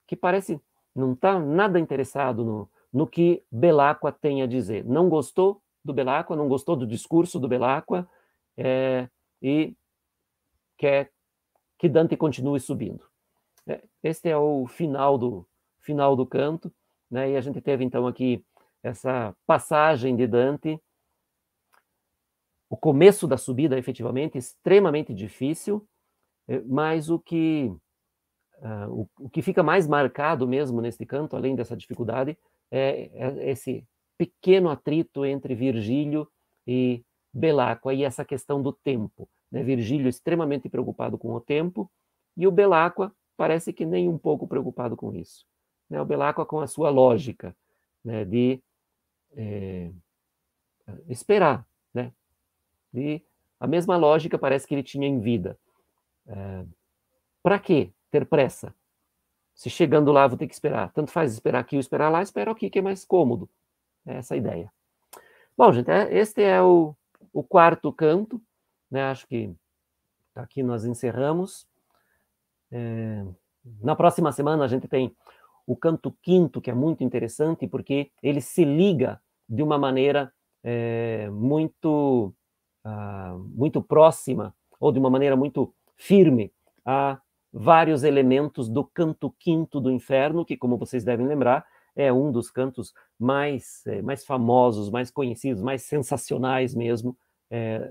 que parece não está nada interessado no que Belacqua tem a dizer. Não gostou do Belacqua, não gostou do discurso do Belacqua, e quer que Dante continue subindo. Este é o final do canto, né? E a gente teve então aqui essa passagem de Dante, o começo da subida, efetivamente, extremamente difícil, mas o que fica mais marcado mesmo nesse canto, além dessa dificuldade, é esse pequeno atrito entre Virgílio e Belacqua, e essa questão do tempo. Né? Virgílio extremamente preocupado com o tempo, e o Belacqua parece que nem um pouco preocupado com isso. Né? O Belacqua com a sua lógica, né, de esperar. Né? E a mesma lógica parece que ele tinha em vida. Para que ter pressa? Se chegando lá vou ter que esperar. Tanto faz esperar aqui ou esperar lá, espero aqui que é mais cômodo. É essa a ideia. Bom, gente, este é o quarto canto. Né? Acho que aqui nós encerramos. Na próxima semana a gente tem o canto quinto, que é muito interessante, porque ele se liga de uma maneira muito próxima, ou de uma maneira muito firme, a vários elementos do canto quinto do Inferno, que, como vocês devem lembrar, é um dos cantos mais famosos, mais conhecidos, mais sensacionais mesmo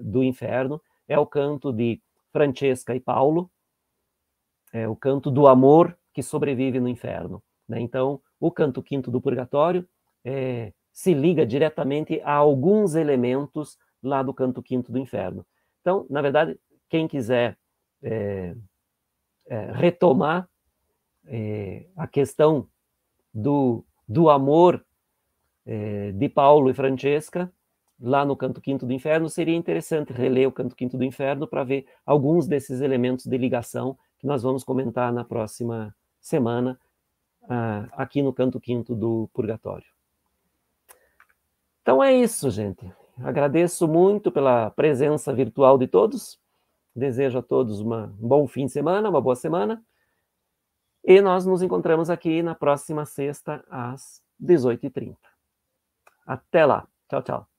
do Inferno. É o canto de Francesca e Paulo, é o canto do amor que sobrevive no Inferno. Né? Então, o canto quinto do Purgatório se liga diretamente a alguns elementos lá do canto quinto do Inferno. Então, na verdade, quem quiser retomar a questão do amor de Paulo e Francesca, lá no canto quinto do Inferno, seria interessante reler o canto quinto do Inferno para ver alguns desses elementos de ligação que nós vamos comentar na próxima semana, aqui no canto quinto do Purgatório. Então é isso, gente. Agradeço muito pela presença virtual de todos. Desejo a todos um bom fim de semana, uma boa semana. E nós nos encontramos aqui na próxima sexta, às 18h30. Até lá. Tchau, tchau.